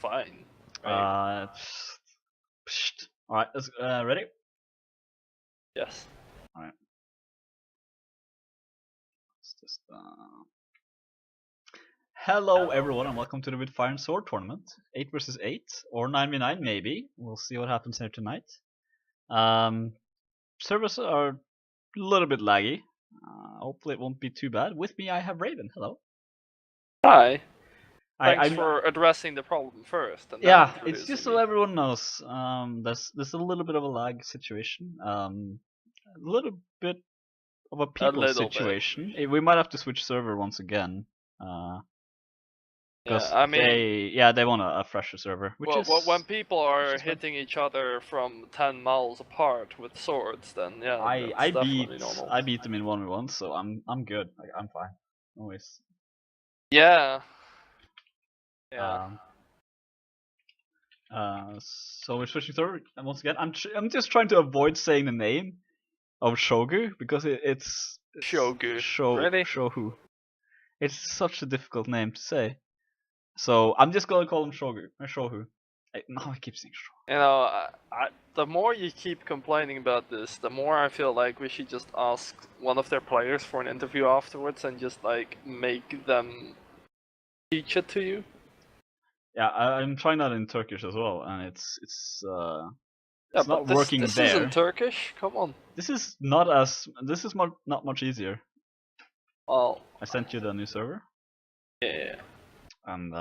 fine. Right? Alright, let's ready? Yes. Alright. Let's just Hello everyone and welcome to the With Fire and Sword tournament. 8 versus 8 or 9v9 maybe. We'll see what happens here tonight. Servers are a little bit laggy. Hopefully it won't be too bad. With me I have Raven. Hello. Hi. I'm Thanks for addressing the problem first. And yeah, then it's just introducing so me. everyone knows. There's a little bit of a lag situation. A little bit of a people little bit. situation. We might have to switch server once again. Because Yeah, I mean, they want a fresher server. Which is when people are is fine. hitting each other from 10 miles apart with swords, then yeah, I that's definitely normal. beat them in 1v1, so I'm good. Like, I'm fine. Always. Yeah. Yeah. So we're switching server, and once again, I'm just trying to avoid saying the name of CHoHu because it's CHoHu. Really? CHoHu. It's such a difficult name to say. So I'm just gonna call him CHoHu. Now I keep saying CHoHu. You know, the more you keep complaining about this, the more I feel like we should just ask one of their players for an interview afterwards and just like make them teach it to you. Yeah, I'm trying that in Turkish as well, and it's Yeah, not but working this there. isn't Turkish. Come on. This is not much easier. Oh. I sent you the new server. Yeah. And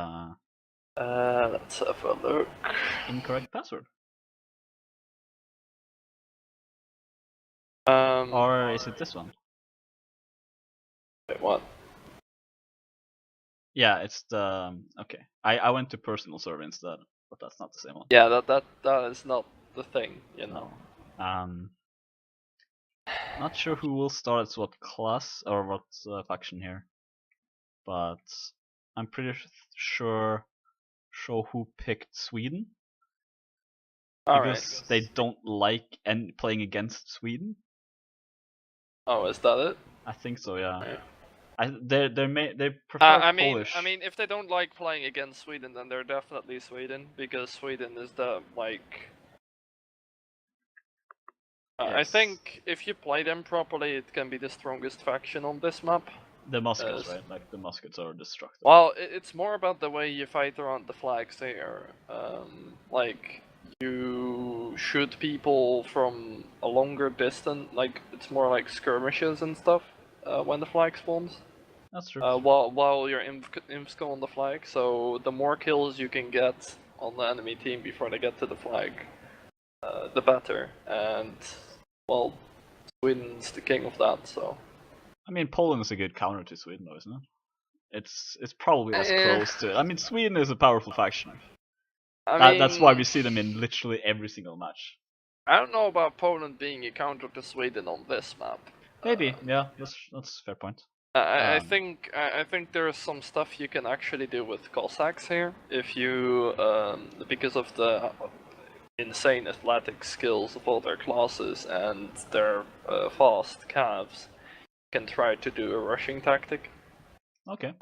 let's have a look. Incorrect password. Or is it this one? Wait, what? Yeah, it's the okay. I went to personal server instead, but that's not the same one. Yeah, that is not the thing, you know. No. Not sure who will start as what class or what faction here, but I'm pretty sure CHoHu picked Sweden because they don't like playing against Sweden. Oh, is that it? I think so, yeah. Yeah. They prefer Polish. I mean, if they don't like playing against Sweden, then they're definitely Sweden because Sweden is the like. Yes. I think if you play them properly, it can be the strongest faction on this map. The muskets, right? Like the muskets are destructive. Well, it's more about the way you fight around the flags here. Like you shoot people from a longer distance. Like it's more like skirmishes and stuff when the flag spawns. That's true. While you're imsco on the flag, so the more kills you can get on the enemy team before they get to the flag, the better. And well, Sweden's the king of that. So. I mean, Poland is a good counter to Sweden, though, isn't it? It's probably as close to it. I mean, Sweden is a powerful faction. That's why we see them in literally every single match. I don't know about Poland being a counter to Sweden on this map. Maybe, yeah, that's a fair point. I think there's some stuff you can actually do with Cossacks here if you because of the insane athletic skills of all their classes and their fast calves, can try to do a rushing tactic. Okay.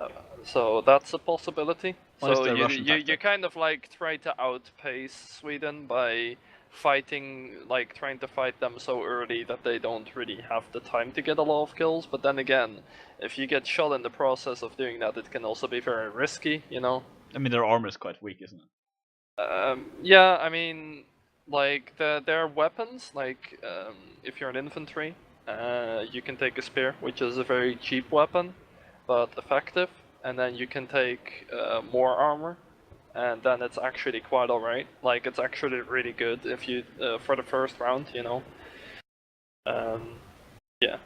So that's a possibility. What so you kind of like try to outpace Sweden by fighting, like trying to fight them so early that they don't really have the time to get a lot of kills. But then again, if you get shot in the process of doing that, it can also be very risky, you know? I mean, their armor is quite weak, isn't it? Yeah, I mean, like their weapons, like if you're an infantry, you can take a spear, which is a very cheap weapon, but effective, and then you can take more armor, and then it's actually quite alright. Like it's actually really good if you for the first round, you know. Yeah.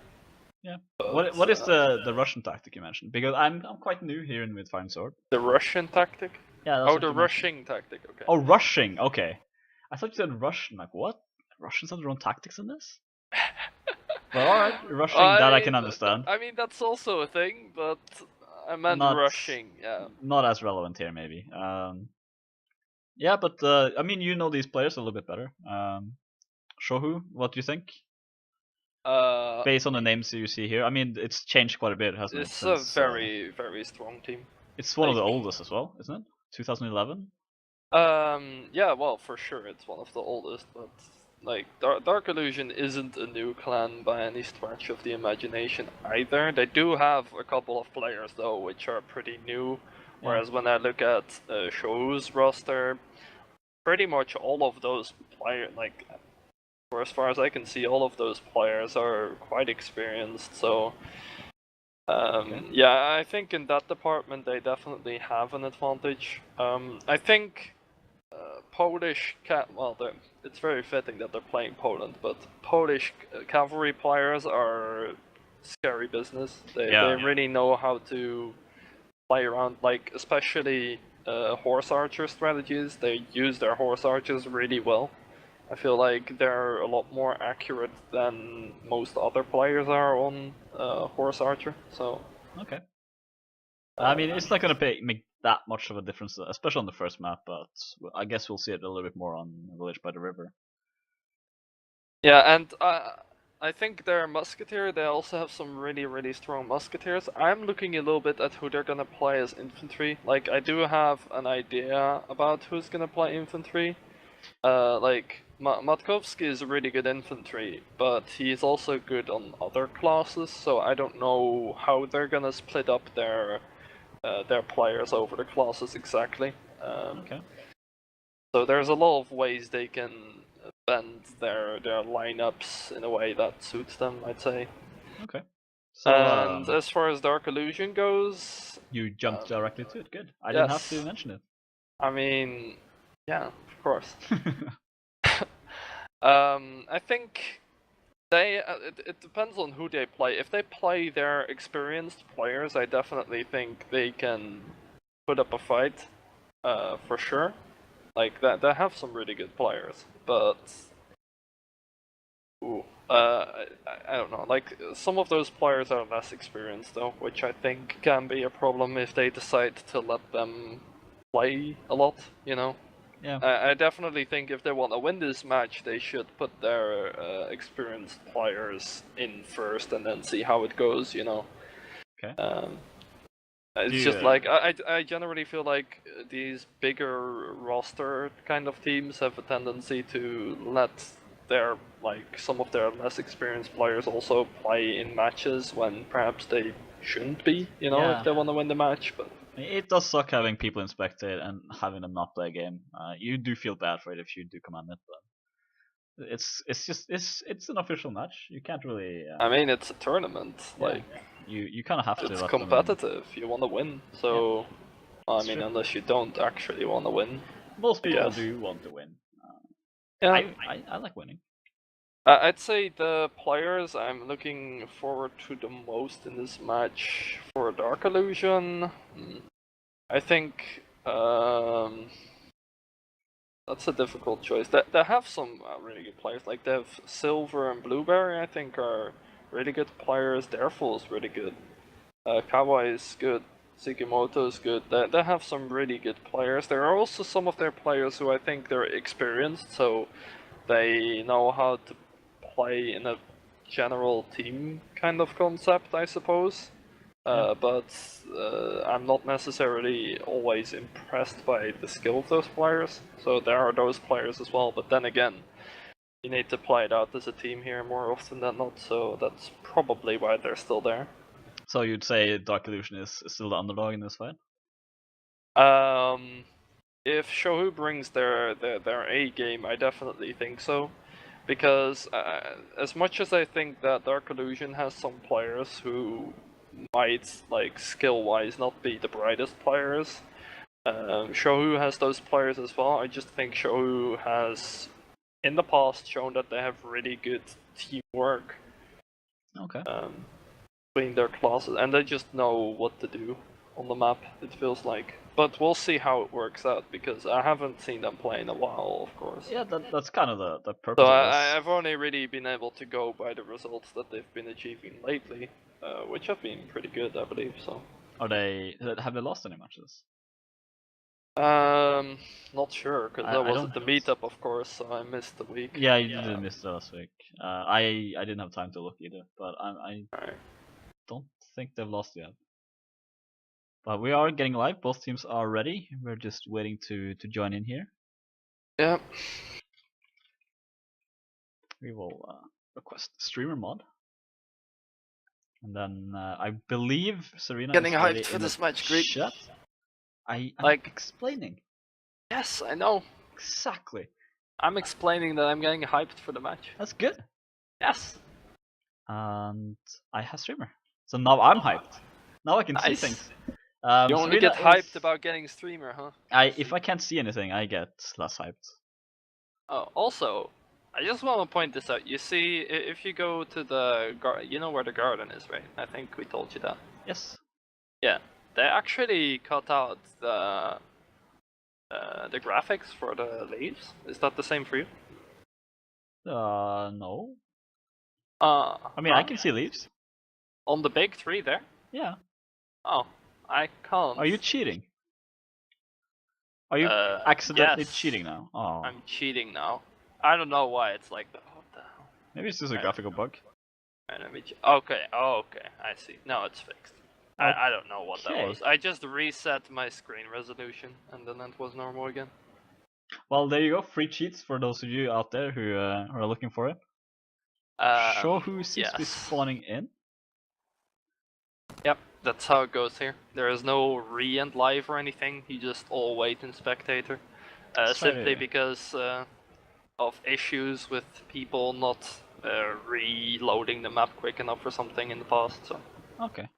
Yeah. But, what is the Russian tactic you mentioned? Because I'm quite new here in with Fire and Sword. The Russian tactic? Yeah. That's the rushing tactic. Okay. Oh, rushing. Okay. I thought you said Russian. Like what? Russians have their own tactics in this? Well, alright, rushing, I can understand. I mean, that's also a thing, but I meant rushing, yeah. Not as relevant here, maybe. Yeah, but, I mean, you know these players a little bit better. CHoHu, what do you think? Based on the names you see here, I mean, it's changed quite a bit, hasn't it? It's a very, very strong team. It's one of the oldest as well, isn't it? 2011? Yeah, well, for sure, it's one of the oldest, but like DarkIllusion isn't a new clan by any stretch of the imagination either. They do have a couple of players though, which are pretty new. Whereas when I look at CHoHu's roster, pretty much all of those players, like for as far as I can see, all of those players are quite experienced. So yeah, I think in that department they definitely have an advantage. I think Polish it's very fitting that they're playing Poland, but Polish cavalry players are scary business. They really know how to play around, like especially horse archer strategies. They use their horse archers really well. I feel like they're a lot more accurate than most other players are on horse archer. So okay. I mean, it's not gonna make that much of a difference, especially on the first map. But I guess we'll see it a little bit more on Village by the River. Yeah, and I think their musketeer, they also have some really strong musketeers. I'm looking a little bit at who they're gonna play as infantry. Like, I do have an idea about who's gonna play infantry. Like, Matkovsky is a really good infantry, but he's also good on other classes, so I don't know how they're gonna split up their players over the classes exactly. Okay. So there's a lot of ways they can bend their lineups in a way that suits them, I'd say. Okay. So, and as far as DarkIllusion goes, you jumped directly to it. Good. I didn't have to mention it. I mean, yeah, of course. I think they it depends on who they play. If they play their experienced players, I definitely think they can put up a fight, for sure. Like that, they have some really good players, but I don't know. Like some of those players are less experienced though, which I think can be a problem if they decide to let them play a lot. You know. Yeah. I definitely think if they want to win this match, they should put their experienced players in first and then see how it goes. You know. Okay. It's just like I generally feel like these bigger roster kind of teams have a tendency to let their some of their less experienced players also play in matches when perhaps they shouldn't be, you know, if they want to win the match. But it does suck having people in spectate and having them not play a game. You do feel bad for it if you do command it, but it's an official match. You can't really. I mean, it's a tournament. Like you kind of have to. It's competitive. You want to win, so I mean, true. Unless you don't actually want to win. Most people do want to win. Yeah, I like winning. I'd say the players I'm looking forward to the most in this match for DarkIllusion, I think that's a difficult choice. They have some really good players, like they have Silver and Blueberry, I think are really good players. Dareful is really good. Kawaii is good. Sugimoto is good. They have some really good players. There are also some of their players who I think they're experienced, so they know how to play in a general team kind of concept, I suppose. But I'm not necessarily always impressed by the skill of those players. So there are those players as well. But then again, you need to play it out as a team here more often than not. So that's probably why they're still there. So you'd say DarkIllusion is still the underdog in this fight? If CHoHu brings their A game, I definitely think so. Because as much as I think that DarkIllusion has some players who might, like, skill-wise not be the brightest players, CHoHu has those players as well. I just think CHoHu has, in the past, shown that they have really good teamwork. Okay. Between their classes, and they just know what to do on the map, it feels like. But we'll see how it works out, because I haven't seen them play in a while, of course. Yeah, that's kind of the purpose so of this. I've only really been able to go by the results that they've been achieving lately, which have been pretty good, I believe, so. Have they lost any matches? Not sure, because I was at the meetup, of course, so I missed the week. Yeah, you did miss the last week. I didn't have time to look either, but I don't think they've lost yet. But we are getting live. Both teams are ready. We're just waiting to join in here. Yeah. We will request streamer mod. And then I believe Serena Getting is ready hyped for in this the match, Greek. chat. I'm like explaining. Yes, I know. Exactly. I'm explaining that I'm getting hyped for the match. That's good. Yes. And I have streamer. So now I'm hyped. Now I can see things. You only get hyped about getting streamer, huh? If I can't see anything, I get less hyped. Oh, also, I just want to point this out. You see, if you go to the you know where the garden is, right? I think we told you that. Yes. Yeah, they actually cut out the graphics for the leaves. Is that the same for you? No. I mean, I can see leaves. On the big tree there? Yeah. Oh, I can't. Are you cheating? Are you accidentally cheating now? Oh. I'm cheating now. I don't know why it's like that. What the hell? Maybe it's just a graphical bug. Okay, okay, I see. Now it's fixed. I don't know what that was. I just reset my screen resolution and then it was normal again. Well, there you go. Free cheats for those of you out there who are looking for it. CHoHu seems to be spawning in. Yep, that's how it goes here. There is no re-end live or anything. You just all wait in spectator. Simply because of issues with people not reloading the map quick enough or something in the past. So. Okay.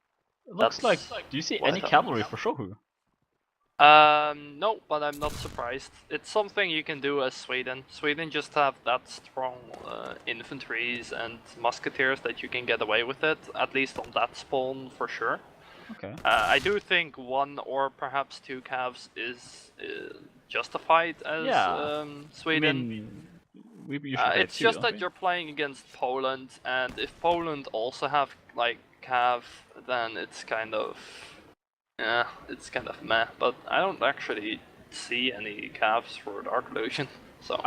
It looks like. Do you see any cavalry for CHoHu? No, but I'm not surprised. It's something you can do as Sweden. Sweden just have that strong infantries and musketeers that you can get away with it, at least on that spawn for sure. Okay. I do think 1 or perhaps 2 calves is justified as Sweden. I mean, it's just that you're playing against Poland, and if Poland also have like cav, then it's kind of meh. But I don't actually see any calves for DarkIllusion. So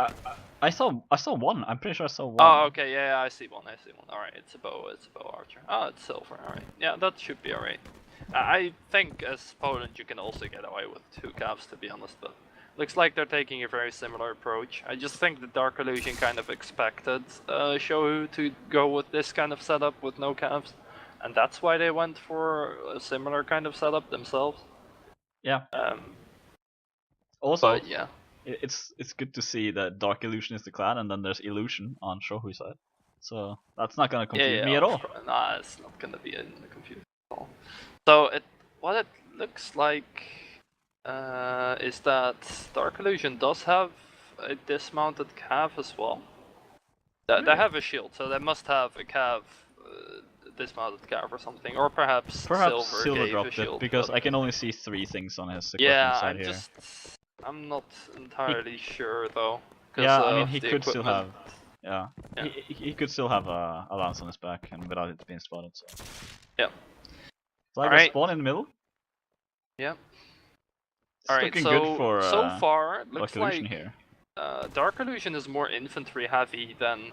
I saw one. I'm pretty sure I saw one. Oh, okay, yeah, I see one. All right, it's a bow archer. Oh, it's silver. All right, yeah, that should be all right. I think as Poland you can also get away with 2 calves, to be honest, but looks like they're taking a very similar approach. I just think the DarkIllusion kind of expected CHoHu to go with this kind of setup with no calves, and that's why they went for a similar kind of setup themselves. Yeah. Also, but yeah, it's good to see that DarkIllusion is the clan, and then there's Illusion on CHoHu's side. So that's not gonna confuse me at all. Nah, it's not gonna be in the confusion at all. So what it looks like is that DarkIllusion does have a dismounted cav as well. They have a shield, so they must have a cav, dismounted cav or something, or perhaps Silver dropped it, because I can only see 3 things on his equipment side here. I'm not entirely sure though. Yeah, I mean he could still have. Yeah, he could still have a lance on his back and without it being spotted. So. Yeah. Flag will spawn in the middle. Yeah. Alright, so so far it looks like here. DarkIllusion is more infantry heavy than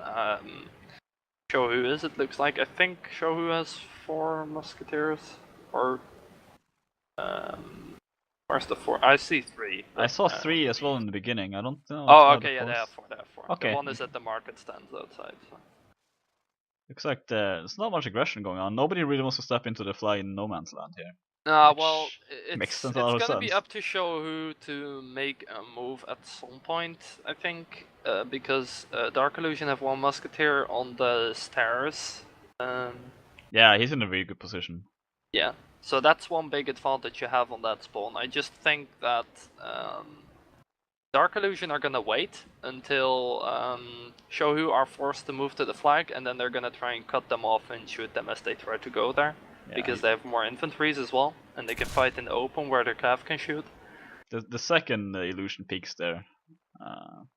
CHoHu is. It looks like. I think CHoHu has 4 musketeers, or where's the 4? I see 3. I saw 3 as well in the beginning. I don't know. Oh, okay, yeah, they have 4. Okay. The one is at the market stands outside. So. Looks like there's not much aggression going on. Nobody really wants to step into the fly in no man's land here. Well, it's gonna be up to CHoHu to make a move at some point, I think, because DarkIllusion have 1 musketeer on the stairs. Yeah, he's in a very good position. Yeah, so that's one big advantage you have on that spawn. I just think that DarkIllusion are gonna wait until CHoHu are forced to move to the flag, and then they're gonna try and cut them off and shoot them as they try to go there. Yeah, because they have more infantries as well, and they can fight in the open where their cav can shoot. The second illusion peaks there,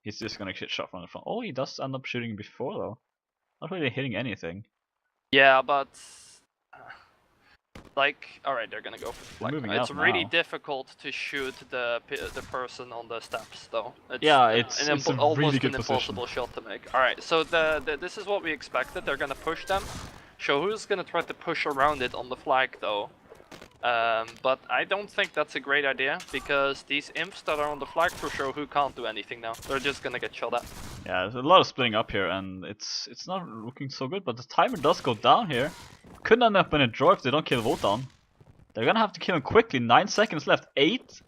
he's just gonna get shot from the front. Oh, he does end up shooting before though. Not really hitting anything. Yeah, but like, alright, they're gonna go for the flag. It's really difficult to shoot the person on the steps though. It's almost really an impossible shot to make. Alright, so this is what we expected. They're gonna push them. CHoHu's gonna try to push around it on the flag though. But I don't think that's a great idea, because these imps that are on the flag for CHoHu can't do anything now. They're just gonna get shot at. Yeah, there's a lot of splitting up here, and it's not looking so good, but the timer does go down here. Could end up in a draw if they don't kill Wotan. They're gonna have to kill him quickly, 9 seconds left, 8,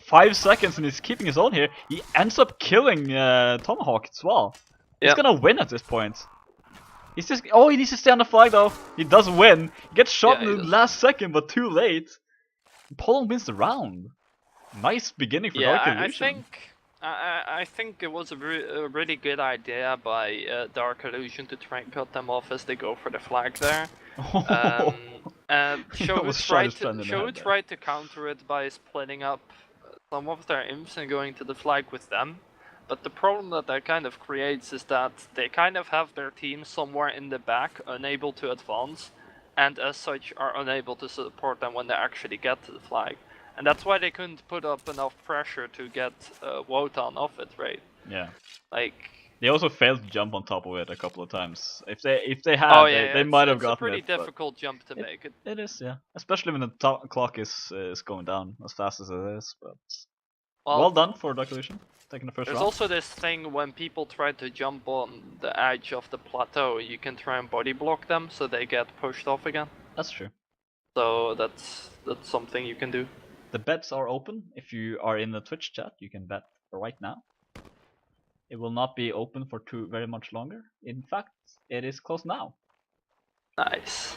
5 seconds, and he's keeping his own here. He ends up killing Tomahawk as well. He's gonna win at this point. He's just, oh, he needs to stay on the flag though. He does win. He gets shot in the last second, but too late. Poland wins the round. Nice beginning for DarkIllusion. I think it was a really good idea by DarkIllusion to try and cut them off as they go for the flag there. CHoHu tried to counter it by splitting up some of their imps and going to the flag with them. But the problem that kind of creates is that they kind of have their team somewhere in the back, unable to advance, and as such are unable to support them when they actually get to the flag. And that's why they couldn't put up enough pressure to get Wotan off it, right? Yeah. Like, they also failed to jump on top of it a couple of times. If they had, they might have gotten it. It's a pretty difficult jump to make. It is, yeah. Especially when the clock is going down as fast as it is. But well done for DarkIllusion, taking the first round. There's also this thing when people try to jump on the edge of the plateau, you can try and body block them so they get pushed off again. That's true. So that's something you can do. The bets are open. If you are in the Twitch chat, you can bet right now. It will not be open for very much longer. In fact, it is closed now. Nice.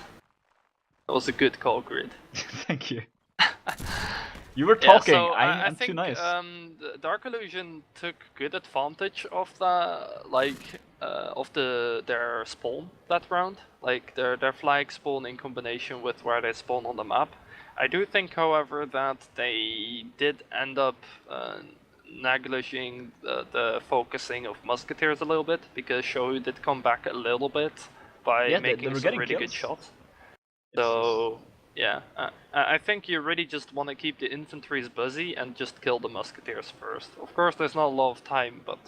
That was a good call, Grid. Thank you. You were talking. So I'm think, too nice. DarkIllusion took good advantage of the their spawn that round, like their flag spawn in combination with where they spawn on the map. I do think, however, that they did end up negliging the focusing of musketeers a little bit, because CHoHu did come back a little bit by making some really good shots. So yeah, I think you really just want to keep the infantries busy and just kill the musketeers first. Of course, there's not a lot of time, but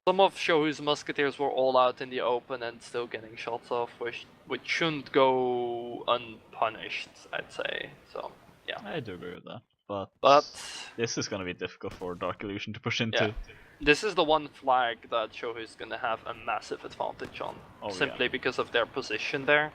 some of CHoHu's musketeers were all out in the open and still getting shots off, which shouldn't go unpunished, I'd say. So yeah, I do agree with that. But this is gonna be difficult for DarkIllusion to push into. Yeah. This is the one flag that CHoHu is gonna have a massive advantage on, simply because of their position there.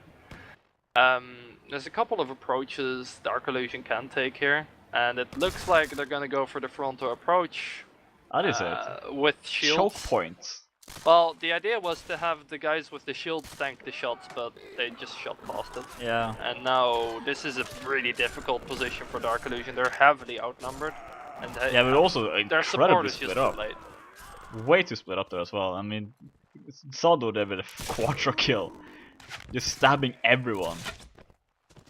There's a couple of approaches DarkIllusion can take here, and it looks like they're gonna go for the frontal approach. That is it. With shields. Choke points. Well, the idea was to have the guys with the shields tank the shots, but they just shot past it. Yeah. And now this is a really difficult position for DarkIllusion. They're heavily outnumbered, and but also their support is split just up. too late. Way too split up there as well. I mean, Sado there with a quadra kill, just stabbing everyone.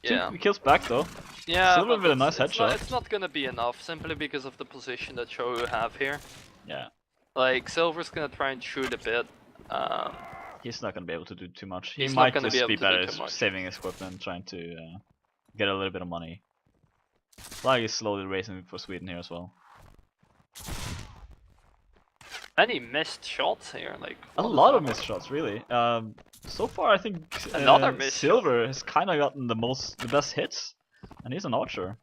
Yeah. 2 kills back though. Yeah, Silver with a nice headshot. It's not gonna be enough, simply because of the position that CHoHu have here. Yeah. Like, Silver's gonna try and shoot a bit. He's not gonna be able to do too much. He might just be better saving his equipment, trying to get a little bit of money. Flag is slowly racing for Sweden here as well. Any missed shots here? Like a lot of missed shots, really. So far, I think Silver has kind of gotten the best hits, and he's an archer.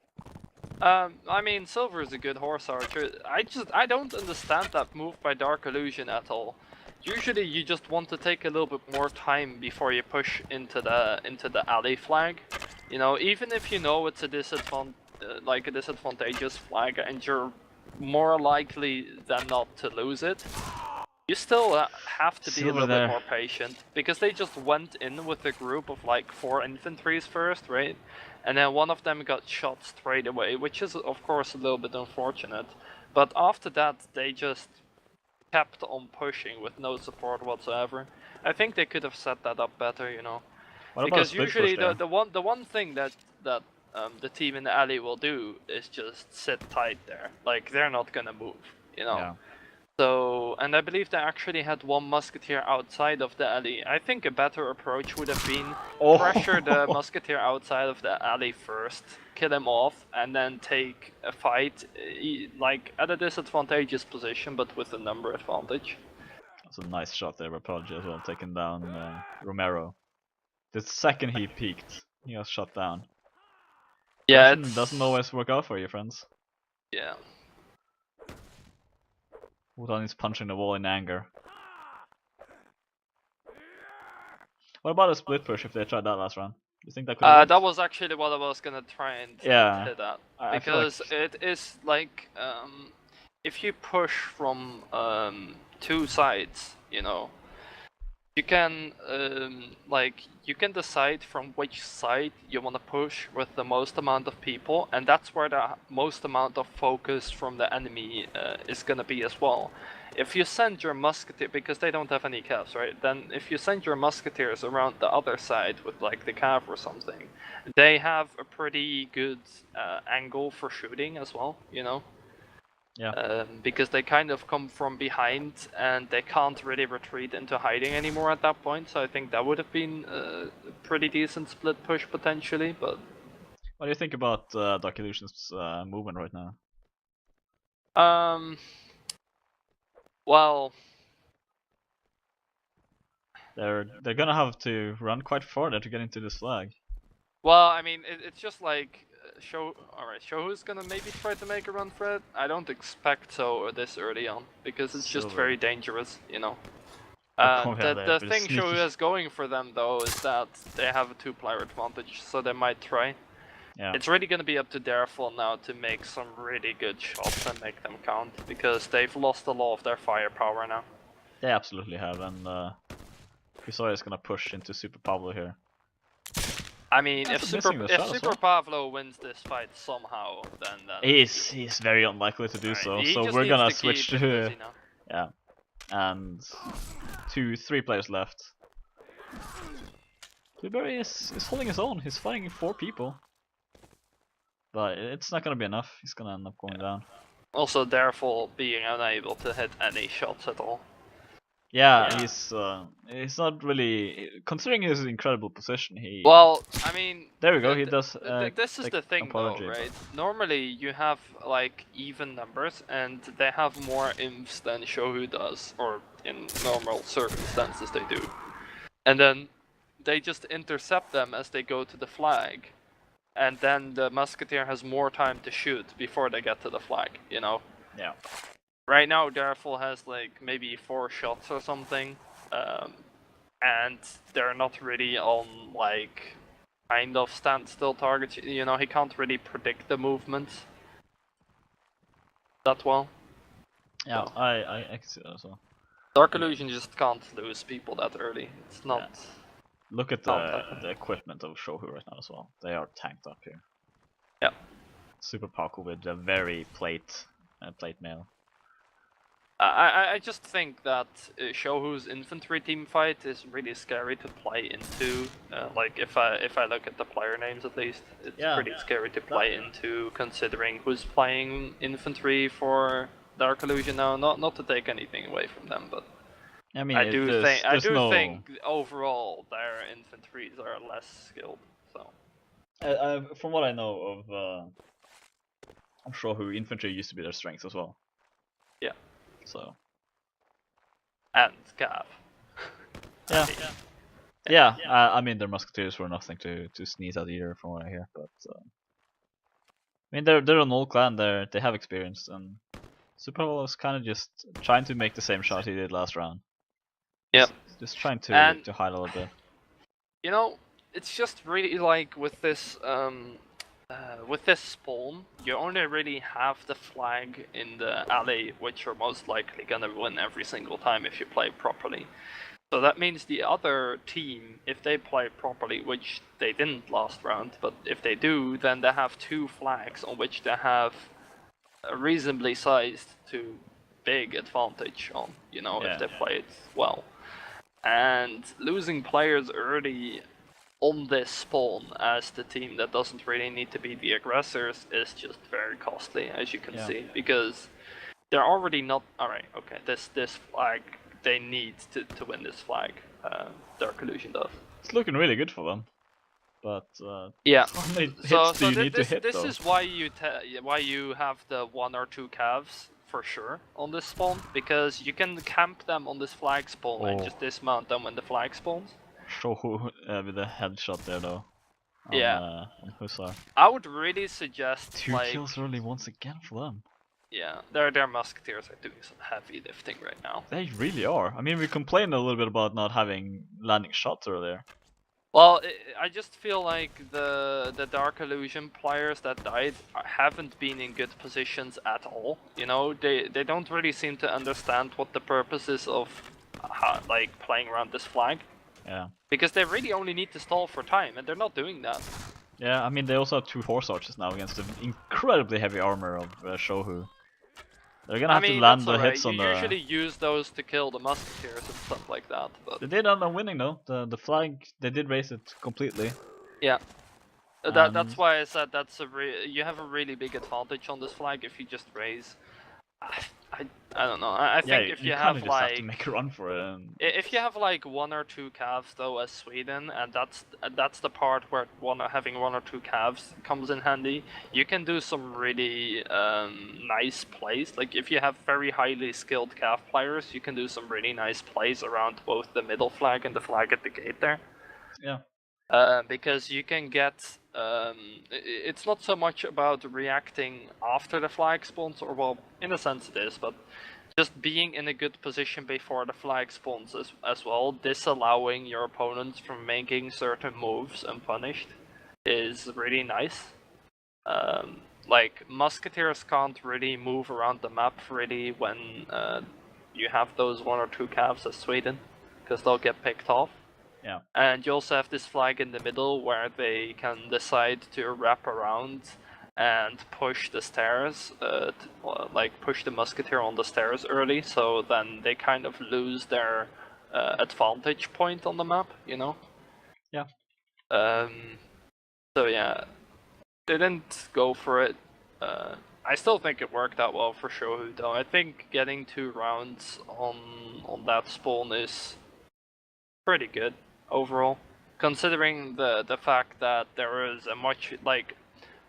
I mean, Silver is a good horse archer. I don't understand that move by DarkIllusion at all. Usually, you just want to take a little bit more time before you push into the alley flag. You know, even if you know it's a disadvantageous flag, and you're more likely than not to lose it, you still have to be a little bit more patient, because they just went in with a group of like 4 infantries first, right? And then one of them got shot straight away, which is of course a little bit unfortunate. But after that, they just kept on pushing with no support whatsoever. I think they could have set that up better, you know. Because usually the one thing that the team in the alley will do is just sit tight there. Like, they're not gonna move, you know. Yeah. So, and I believe they actually had 1 musketeer outside of the alley. I think a better approach would have been pressure the musketeer outside of the alley first, kill him off, and then take a fight, like at a disadvantageous position, but with a number advantage. That's a nice shot there by Prodigy as well, taking down Romero. The second he peeked, he was shot down. Yeah, aggression doesn't always work out for you, friends. Yeah. Wutan is punching the wall in anger. What about a split push if they tried that last round? Do you think that could have worked? That was actually what I was gonna try and hit at. Because it is like, if you push from two sides, you know, you can you can decide from which side you want to push with the most amount of people, and that's where the most amount of focus from the enemy is gonna be as well. If you send your musketeer, because they don't have any cavs, right? Then if you send your musketeers around the other side with like the cav or something, they have a pretty good angle for shooting as well, you know? Yeah. Because they kind of come from behind and they can't really retreat into hiding anymore at that point, so I think that would have been a pretty decent split push potentially, but... What do you think about DarkIllusion's movement right now? Well... They're gonna have to run quite far there to get into this flag. Well, I mean, it's just like... Alright, CHoHu's gonna maybe try to make a run for it. I don't expect so this early on, because it's just very dangerous, you know. The thing CHoHu has going for them though is that they have a 2-player advantage, so they might try. Yeah. It's really gonna be up to Dareful now to make some really good shots and make them count, because they've lost a lot of their firepower now. They absolutely have, and Kusoya is gonna push into Super Pablo here. I mean, if Super Pablo wins this fight somehow, then he's very unlikely to do so. So we're gonna switch to yeah, and 2-3 players left. Blueberry is holding his own. He's fighting 4 people, but it's not gonna be enough. He's gonna end up going down. Also, therefore, being unable to hit any shots at all. Yeah, he's not really, considering his incredible position. Well, I mean, there we go. He does. This is the thing, though, right? Normally, you have like even numbers, and they have more imps than CHoHu does, or in normal circumstances they do. And then they just intercept them as they go to the flag, and then the musketeer has more time to shoot before they get to the flag. You know? Yeah. Right now, Dareful has like maybe 4 shots or something, and they're not really on like kind of standstill targets. You know, he can't really predict the movements that well. Yeah, so. I can see that as well. DarkIllusion just can't lose people that early. It's not. Yeah. Look at the equipment of CHoHu right now as well. They are tanked up here. Yeah. Super Paku with a very plate mail. I just think that CHoHu's infantry team fight is really scary to play into. Like if I look at the player names at least, it's pretty scary to play into, considering who's playing infantry for DarkIllusion now. Not to take anything away from them, but I mean, I do think overall their infantries are less skilled. So from what I know of CHoHu, infantry used to be their strength as well. Yeah. So. And Cav. Yeah. I mean, their musketeers were nothing to sneeze at either, from what I hear. But I mean, they're an old clan. They have experience, and Super Bowl was kind of just trying to make the same shot he did last round. Yeah. Just trying to hide a little bit. You know, it's just really like with this spawn, you only really have the flag in the alley, which you're most likely gonna win every single time if you play properly. So that means the other team, if they play properly, which they didn't last round, but if they do, then they have 2 flags on which they have a reasonably sized to big advantage on, you know, if they play it well. And losing players early on this spawn as the team that doesn't really need to be the aggressors is just very costly, as you can see, because they're already not... Alright, okay, this flag, they need to win this flag, DarkIllusion does. It's looking really good for them, but yeah. how many hits do you need to hit, this is why you have the 1 or 2 calves, for sure, on this spawn, because you can camp them on this flag spawn and just dismount them when the flag spawns. CHoHu with a headshot there though. on Hussar. I would really suggest 2 kills early once again for them. Yeah, their musketeers are doing some heavy lifting right now. They really are. I mean, we complained a little bit about not having landing shots earlier. Well, I just feel like the DarkIllusion players that died haven't been in good positions at all. You know, they don't really seem to understand what the purpose is of like playing around this flag. Yeah. Because they really only need to stall for time, and they're not doing that. Yeah, I mean they also have 2 horse archers now against the incredibly heavy armor of CHoHu. They're gonna have to land the hits on the... You usually use those to kill the musketeers and stuff like that, but... They did end up winning though. The flag, they did raise it completely. Yeah. That's why I said you have a really big advantage on this flag if you just raise. I don't know. I think if you have just like have to make a run for it. And... If you have like 1 or 2 calves though as Sweden, and that's the part where having 1 or 2 calves comes in handy. You can do some really nice plays. Like if you have very highly skilled calf players, you can do some really nice plays around both the middle flag and the flag at the gate there. Yeah. Because you can get, it's not so much about reacting after the flag spawns, or well, in a sense it is, but just being in a good position before the flag spawns as well, disallowing your opponents from making certain moves unpunished is really nice. Like, musketeers can't really move around the map really when you have those 1 or 2 calves as Sweden, because they'll get picked off. Yeah. And you also have this flag in the middle where they can decide to wrap around and push the stairs, like push the musketeer on the stairs early, so then they kind of lose their advantage point on the map, you know? Yeah. So yeah, they didn't go for it. I still think it worked out well for CHoHu though. I think getting 2 rounds on that spawn is pretty good overall, considering the fact that there is a much like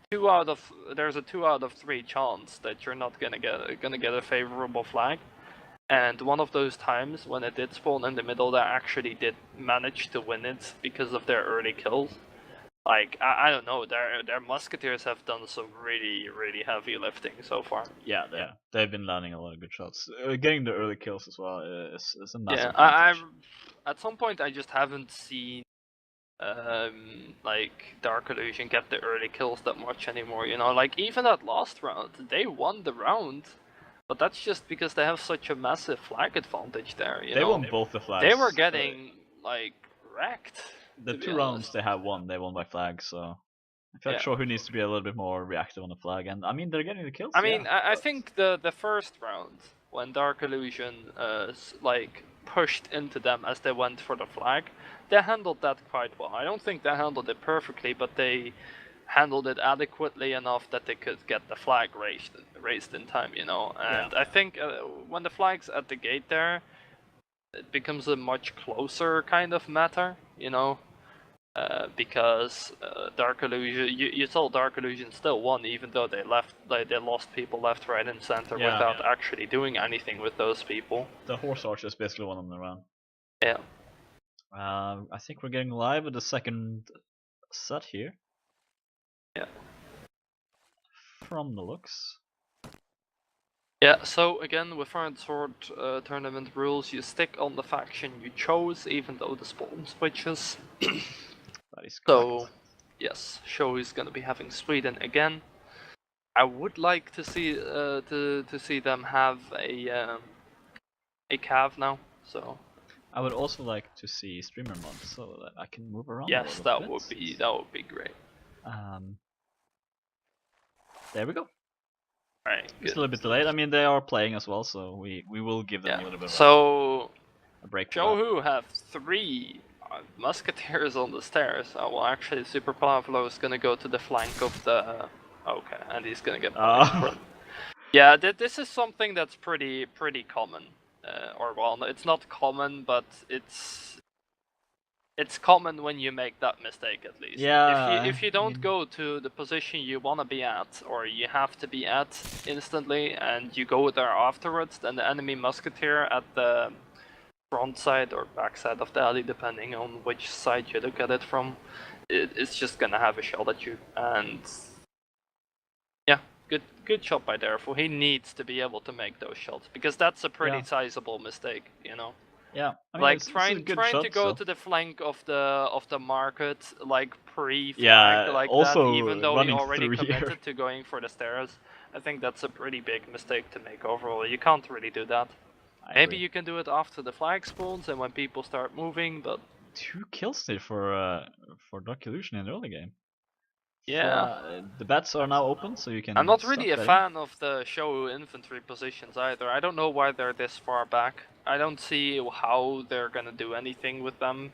there's a 2 out of 3 chance that you're not gonna get a favorable flag, and one of those times when it did spawn in the middle, they actually did manage to win it because of their early kills. Like I don't know, their musketeers have done some really heavy lifting so far. Yeah, they've been landing a lot of good shots. Getting the early kills as well is a massive advantage. At some point I just haven't seen like DarkIllusion get the early kills that much anymore, you know, like even that last round, they won the round, but that's just because they have such a massive flag advantage there, you know. They won both the flags. They were getting like wrecked. The 2 rounds they have won, they won by flag, so I feel like CHoHu needs to be a little bit more reactive on the flag, and I mean they're getting the kills. I mean, I think the first round when DarkIllusion like pushed into them as they went for the flag, they handled that quite well. I don't think they handled it perfectly, but they handled it adequately enough that they could get the flag raised in time, you know. And I think when the flag's at the gate there, it becomes a much closer kind of matter, you know. Because DarkIllusion, you saw DarkIllusion still won, even though they lost people left, right, and center without actually doing anything with those people. The horse archers basically won them the round. Yeah. I think we're getting live with the second set here. Yeah. From the looks. Yeah, so again, with Iron Sword tournament rules, you stick on the faction you chose, even though the spawn switches. That is correct. So, yes, CHoHu is going to be having Sweden again. I would like to see see them have a cav now. So I would also like to see streamer mods so that I can move around. Yes, that would be great. There we go. Right, it's a little bit delayed. I mean, they are playing as well, so we will give them a little bit of a break. CHoHu have 3 musketeers on the stairs. Oh, well, actually, Super Pavlo is gonna go to the flank of the. Okay, and he's gonna get. Yeah, this is something that's pretty common. Or well, it's not common, but it's common when you make that mistake, at least. Yeah. If you don't go to the position you want to be at, or you have to be at instantly, and you go there afterwards, then the enemy musketeer at the front side or back side of the alley, depending on which side you look at it from, it's just gonna have a shot at you. And yeah, good shot by Dareful. He needs to be able to make those shots because that's a pretty sizable mistake, you know. Yeah, I mean, like trying to go to the flank of the market like pre-flag like also that, even though he running already through committed here. to going for the stairs. I think that's a pretty big mistake to make overall. You can't really do that. Maybe you can do it after the flag spawns and when people start moving, but 2 kills there for DarkIllusion in the early game. yeah. The bets are now open, so you can. I'm not really a betting. fan of the CHoHu infantry positions either. I don't know why they're this far back. I don't see how they're gonna do anything with them.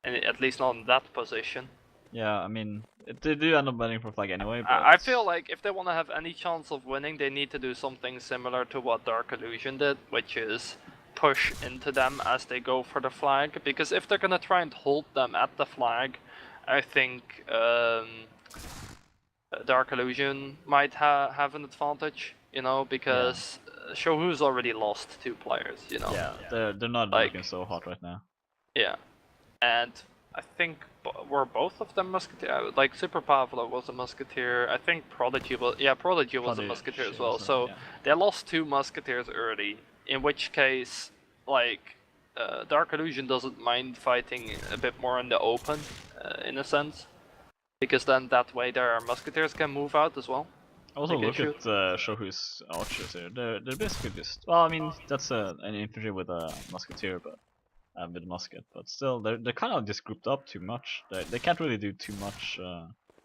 And at least not in that position. Yeah, I mean, they do end up winning for flag anyway. But I feel like if they want to have any chance of winning, they need to do something similar to what DarkIllusion did, which is push into them as they go for the flag. Because if they're gonna try and hold them at the flag, I think DarkIllusion might have an advantage, you know, because CHoHu's already lost 2 players, you know. Yeah, they're not like, looking so hot right now. Yeah, and I think were both of them musketeer. Like Super Pavlo was a musketeer. I think Prodigy was a musketeer as well. So they lost 2 musketeers early. In which case, like DarkIllusion doesn't mind fighting a bit more in the open, in a sense, because then that way their musketeers can move out as well. Also look at CHoHu's archers here. They're basically just, well, I mean, that's an infantry with a musketeer, but with a musket, but still they're kind of just grouped up too much. They can't really do too much.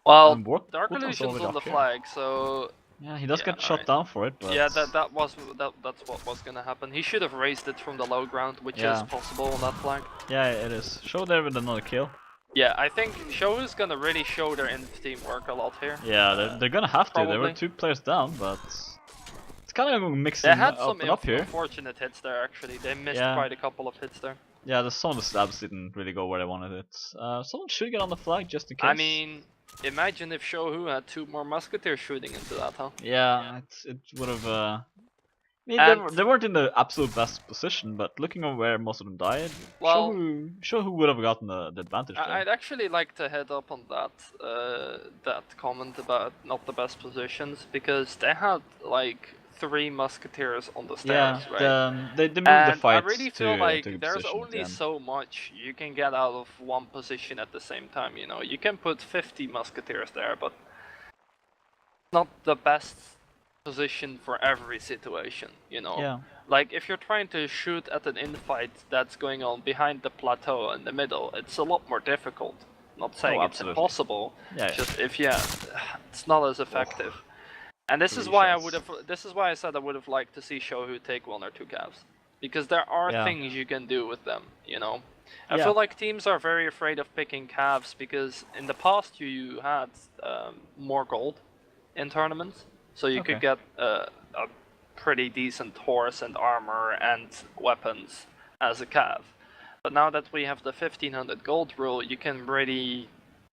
Well, DarkIllusion's on the flag, so yeah, he does get shot down for it. But yeah, that's what was gonna happen. He should have raised it from the low ground, which is possible on that flag. Yeah, it is. Show there with another kill. Yeah, I think CHoHu's gonna really show their teamwork a lot here. Yeah, they're gonna have to. Probably. There were 2 players down, but it's kind of mixing up here. They had some here. unfortunate hits there, actually. They missed quite a couple of hits there. Yeah, some of the stabs didn't really go where they wanted it. Someone should get on the flag just in case. I mean, imagine if CHoHu had 2 more musketeers shooting into that, huh? Yeah, it would have. I mean, they weren't in the absolute best position, but looking at where most of them died, well, CHoHu would have gotten the advantage there. I'd actually like to head up on that that comment about not the best positions, because they had like 3 musketeers on the stairs, right? They moved the fight. I really feel like there's only so much you can get out of one position at the same time. You know, you can put 50 musketeers there, but it's not the best position for every situation, you know. Yeah. Like if you're trying to shoot at an infight that's going on behind the plateau in the middle, it's a lot more difficult. Not saying it's impossible. Yeah. Just it's not as effective. And this is why I said I would have liked to see CHoHu take 1 or 2 calves, because there are things you can do with them, you know. I feel like teams are very afraid of picking calves because in the past you had more gold in tournaments. So you could get a pretty decent horse and armor and weapons as a cav. But now that we have the 1500 gold rule, you can really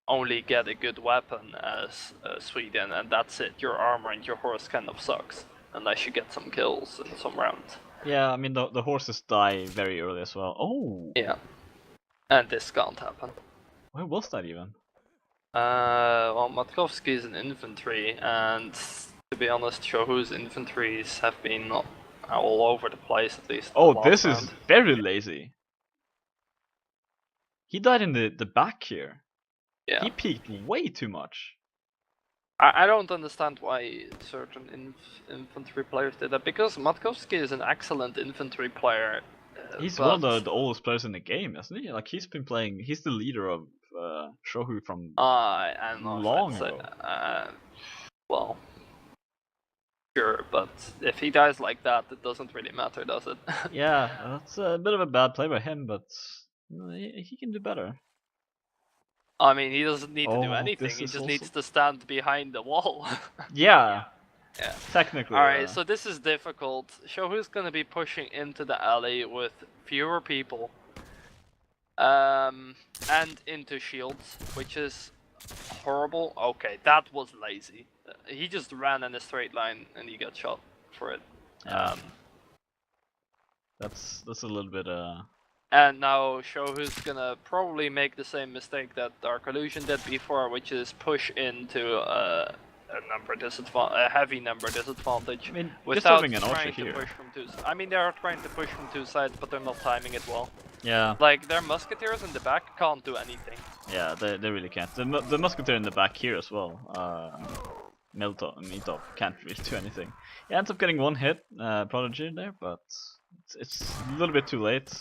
only get a good weapon as Sweden, and that's it. Your armor and your horse kind of sucks, unless you get some kills in some rounds. Yeah, I mean the horses die very early as well. Oh! Yeah. And this can't happen. Where was that even? Well, Matkovsky is an infantry, and to be honest, CHoHu's infantries have been all over the place, at least. Oh, this is very lazy. He died in the back here. Yeah. He peeked way too much. I don't understand why certain infantry players did that, because Matkovsky is an excellent infantry player. He's one of the oldest players in the game, isn't he? Like he's been playing. He's the leader of CHoHu from long ago. Well. Sure, but if he dies like that, it doesn't really matter, does it? Yeah, that's a bit of a bad play by him, but he can do better. I mean, he doesn't need to do anything, he just needs to stand behind the wall. Yeah. Technically. Alright, so this is difficult. CHoHu's gonna be pushing into the alley with fewer people. And into shields, which is horrible. Okay, that was lazy. He just ran in a straight line and he got shot for it. That's a little bit And now CHoHu's gonna probably make the same mistake that DarkIllusion did before, which is push into a heavy number disadvantage. I mean, without just trying to push from two. I mean, they are trying to push from two sides, but they're not timing it well. Yeah. Like their musketeers in the back can't do anything. Yeah, they really can't. The musketeer in the back here as well. Meatop can't really do anything. He ends up getting one hit, Prodigy there, but it's a little bit too late.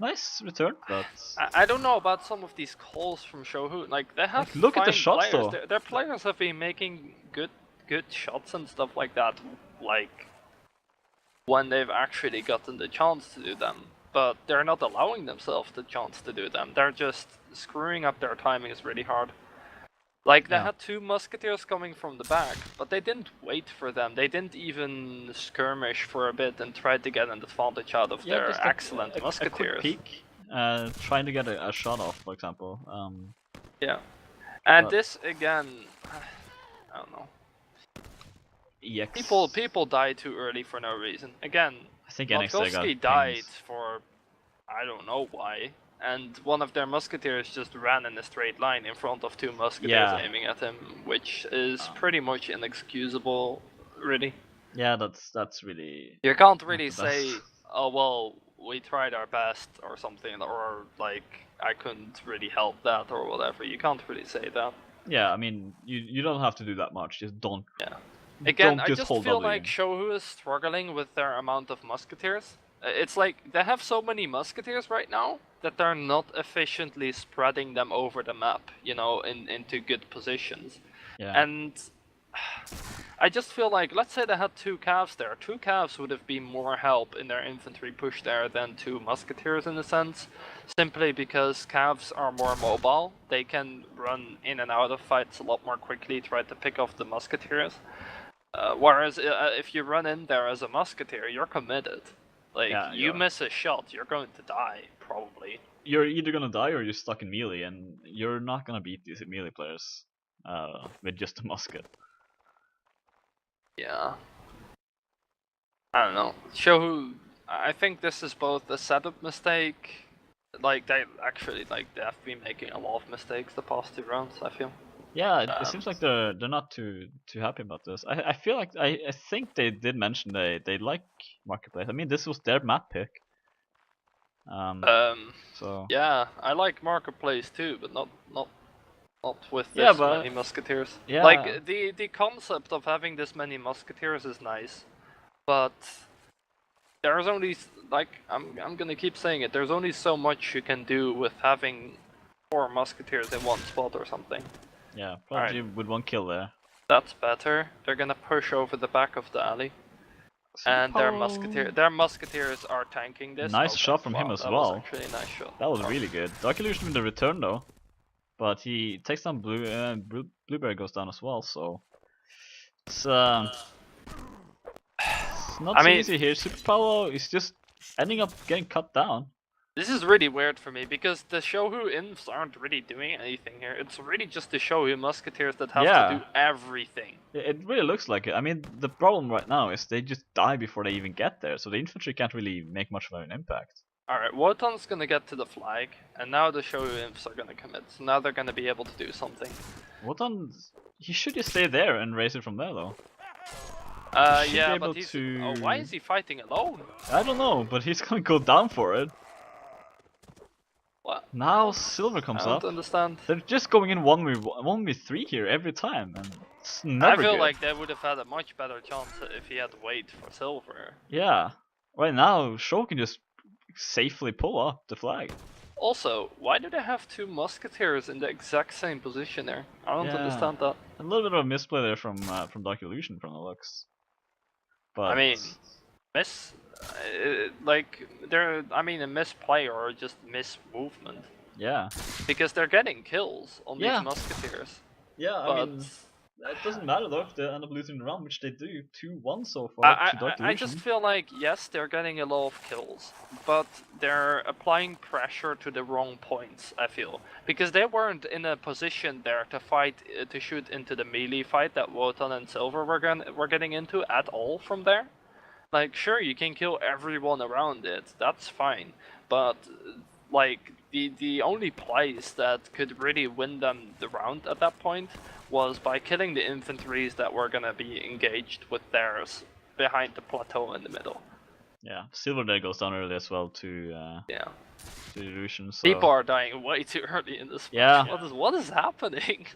Nice return, but I don't know about some of these calls from CHoHu. Like they have look at the shots players. though. Their players have been making good shots and stuff like that. Like when they've actually gotten the chance to do them, but they're not allowing themselves the chance to do them. They're just screwing up their timing is really hard. Like, they had two musketeers coming from the back, but they didn't wait for them. They didn't even skirmish for a bit and try to get an advantage out of their excellent musketeers. A quick peek, trying to get a shot off, for example. Yeah. And this, again, I don't know. EX. People die too early for no reason. Again, I think Volkovsky died for, I don't know why. And one of their musketeers just ran in a straight line in front of two musketeers aiming at him, which is pretty much inexcusable, really. Yeah, that's really... You can't really say, oh well, we tried our best or something, or like, I couldn't really help that or whatever. You can't really say that. Yeah, I mean, you don't have to do that much, just don't... Yeah. Again, I just feel like CHoHu is struggling with their amount of musketeers. It's like, they have so many musketeers right now that they're not efficiently spreading them over the map, you know, into good positions. Yeah. And I just feel like, let's say they had two Cavs there. Two Cavs would have been more help in their infantry push there than two musketeers in a sense. Simply because Cavs are more mobile. They can run in and out of fights a lot more quickly, try to pick off the musketeers. Whereas if you run in there as a musketeer, you're committed. Like, you miss a shot, you're going to die, probably. You're either gonna die or you're stuck in melee, and you're not gonna beat these melee players with just a musket. Yeah. I don't know. CHoHu, I think this is both a setup mistake. Like, they have been making a lot of mistakes the past two rounds, I feel. Yeah, it seems like they're not too happy about this. I feel like I think they did mention they like Marketplace. I mean, this was their map pick. So yeah, I like Marketplace too, but not with this many musketeers. Yeah. Like the concept of having this many musketeers is nice, but there's only like I'm gonna keep saying it. There's only so much you can do with having 4 musketeers in one spot or something. Yeah, probably with one kill there. That's better. They're gonna push over the back of the alley. And their musketeers are tanking this. Nice shot from him as well. That was actually a nice shot. That was really good. DarkIllusion with the return though. But he takes down Blueberry goes down as well, so it's not so easy here. Super Paolo is just ending up getting cut down. This is really weird for me, because the CHoHu infs aren't really doing anything here. It's really just the CHoHu musketeers that have to do everything. It really looks like it. I mean, the problem right now is they just die before they even get there, so the infantry can't really make much of an impact. Alright, Wotan's gonna get to the flag, and now the CHoHu imps are gonna commit, so now they're gonna be able to do something. Wotan, he should just stay there and raise it from there though. Yeah, but he's... Oh, why is he fighting alone? I don't know, but he's gonna go down for it. What? Now Silver comes up. I don't understand. They're just going in 1v3 here every time, and it's never good. I feel like they would have had a much better chance if he had to wait for Silver. Yeah. Right now, CHoHu can just safely pull up the flag. Also, why do they have 2 musketeers in the exact same position there? I don't understand that. A little bit of a misplay there from DarkIllusion from the looks. But I mean, a misplay or just mismovement. Yeah. Because they're getting kills on these musketeers. Yeah, I mean, it doesn't matter though if they end up losing the round, which they do. 2-1 so far to DarkIllusion. I just feel like, yes, they're getting a lot of kills, but they're applying pressure to the wrong points, I feel. Because they weren't in a position there to fight, to shoot into the melee fight that Wotan and Silver were getting into at all from there. Like, sure, you can kill everyone around it, that's fine, but like the only place that could really win them the round at that point was by killing the infantries that were gonna be engaged with theirs behind the plateau in the middle. Yeah, Silver there goes down early as well to Yeah. to Illusion. So People are dying way too early in this yeah, match. What is happening?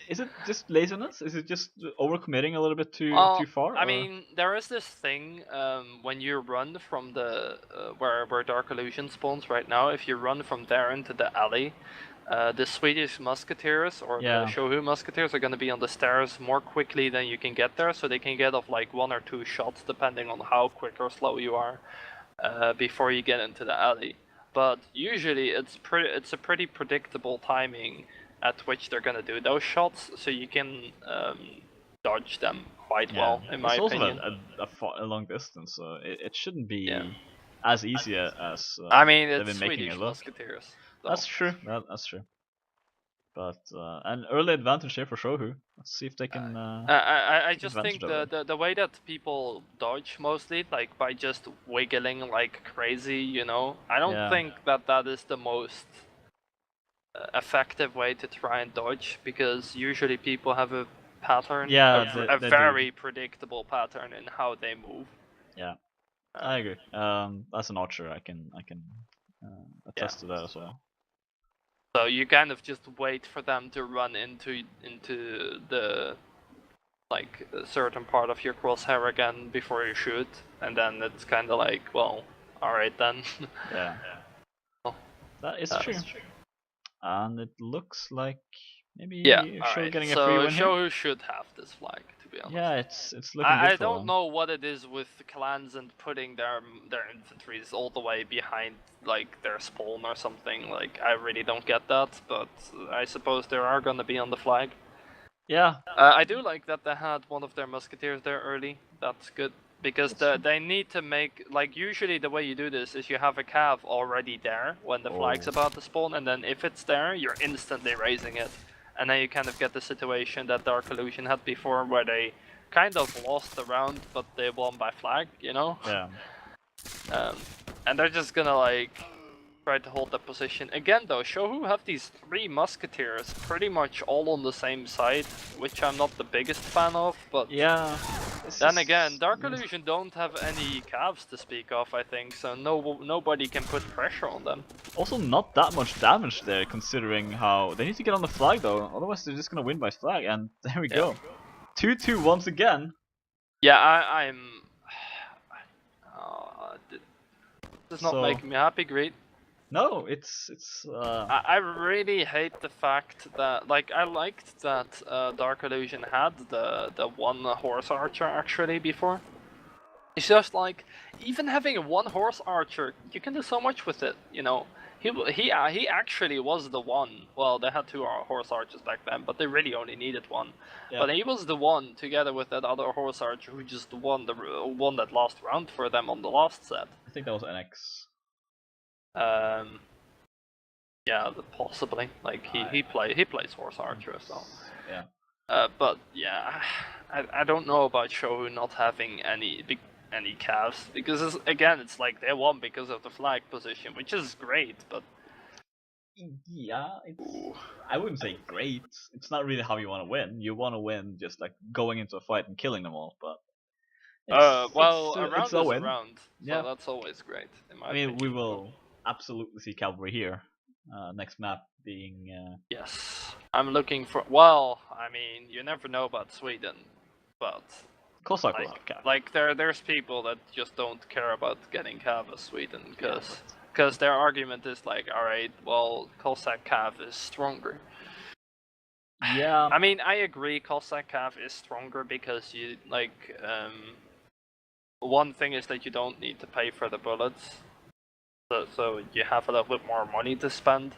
is it just laziness? Is it just overcommitting a little bit too far? I mean, there is this thing when you run from the where DarkIllusion spawns right now. If you run from there into the alley, the Swedish musketeers or the CHoHu musketeers are going to be on the stairs more quickly than you can get there, so they can get off like 1 or 2 shots depending on how quick or slow you are before you get into the alley. But usually it's a pretty predictable timing at which they're going to do those shots, so you can dodge them quite well, in my opinion. It's also a long distance, so it shouldn't be as easy as I mean, it's they've been making Swedish it look. musketeers. So. That's true. That's true. But an early advantage here for CHoHu. Let's see if they can. I just think the way that people dodge mostly, like by just wiggling like crazy, you know, I don't think that is the most effective way to try and dodge, because usually people have a pattern, a very predictable pattern in how they move. Yeah, I agree. As an archer, I can attest to that as well. So you kind of just wait for them to run into the like a certain part of your crosshair again before you shoot, and then it's kind of like, well, all right then. Yeah. That is true. And it looks like maybe CHoHu getting a free win here. CHoHu should have this flag, to be honest. Yeah, it's looking good I don't know what it is with clans and putting their infantries all the way behind like their spawn or something. Like, I really don't get that, but I suppose they are gonna be on the flag. Yeah. I do like that they had one of their musketeers there early. That's good. Because they need to make, like, usually the way you do this is you have a cav already there when the flag's about to spawn, and then if it's there, you're instantly raising it. And then you kind of get the situation that DarkIllusion had before, where they kind of lost the round, but they won by flag, you know? Yeah. And they're just gonna, like, try to hold that position. Again though, CHoHu have these 3 musketeers pretty much all on the same side, which I'm not the biggest fan of, but... Yeah. Then again, DarkIllusion don't have any calves to speak of, I think, so nobody can put pressure on them. Also not that much damage there, considering how... They need to get on the flag though, otherwise they're just gonna win by flag, and there we go. 2-2 once again. Yeah, I'm... this is not making me happy, Greed. No, it's I really hate the fact that, like, I liked that DarkIllusion had the 1 horse archer actually before. It's just like, even having a 1 horse archer, you can do so much with it, you know. He actually was the one. Well, they had 2 horse archers back then, but they really only needed 1. Yeah. But he was the one, together with that other horse archer, who just won that last round for them on the last set. I think that was NX. Yeah, possibly. Like he plays horse archer, so. Yeah. But yeah, I don't know about CHoHu not having any calves, because again it's like they won because of the flag position, which is great, but. Yeah, I wouldn't say great. It's not really how you want to win. You want to win just like going into a fight and killing them all, but. A round is a round, so that's always great. I mean, we will absolutely see Cavalry here. Next map being... Yes, I'm looking for... Well, I mean, you never know about Sweden, but... Cossack like there's people that just don't care about getting cav as Sweden, because their argument is like, alright, well, Cossack cav is stronger. Yeah. I mean, I agree, Cossack cav is stronger because you, like, one thing is that you don't need to pay for the bullets. So you have a little bit more money to spend,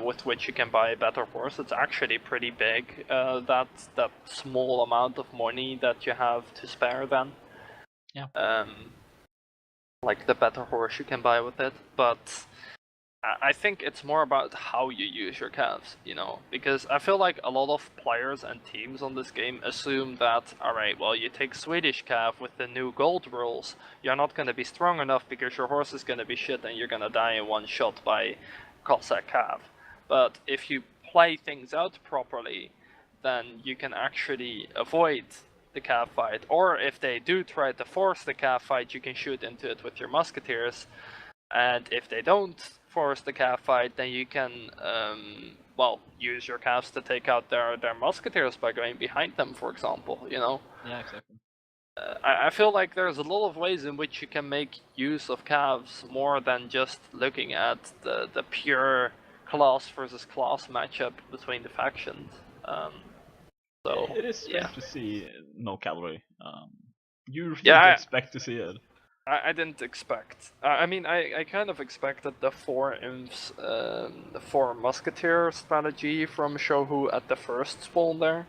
with which you can buy a better horse. It's actually pretty big, that small amount of money that you have to spare then. Yeah. Like the better horse you can buy with it. But I think it's more about how you use your calves, you know, because I feel like a lot of players and teams on this game assume that, alright, well, you take Swedish calf with the new gold rules, you're not going to be strong enough because your horse is going to be shit and you're going to die in one shot by Cossack calf. But if you play things out properly, then you can actually avoid the calf fight, or if they do try to force the calf fight, you can shoot into it with your musketeers. And if they don't force the calf fight, then you can, well, use your calves to take out their musketeers by going behind them, for example, you know? Yeah, exactly. I feel like there's a lot of ways in which you can make use of calves more than just looking at the pure class versus class matchup between the factions. So it is strange to see no cavalry. You really expect to see it. I didn't expect. I mean, I kind of expected the 4 imps, the 4 musketeer strategy from CHoHu at the first spawn there.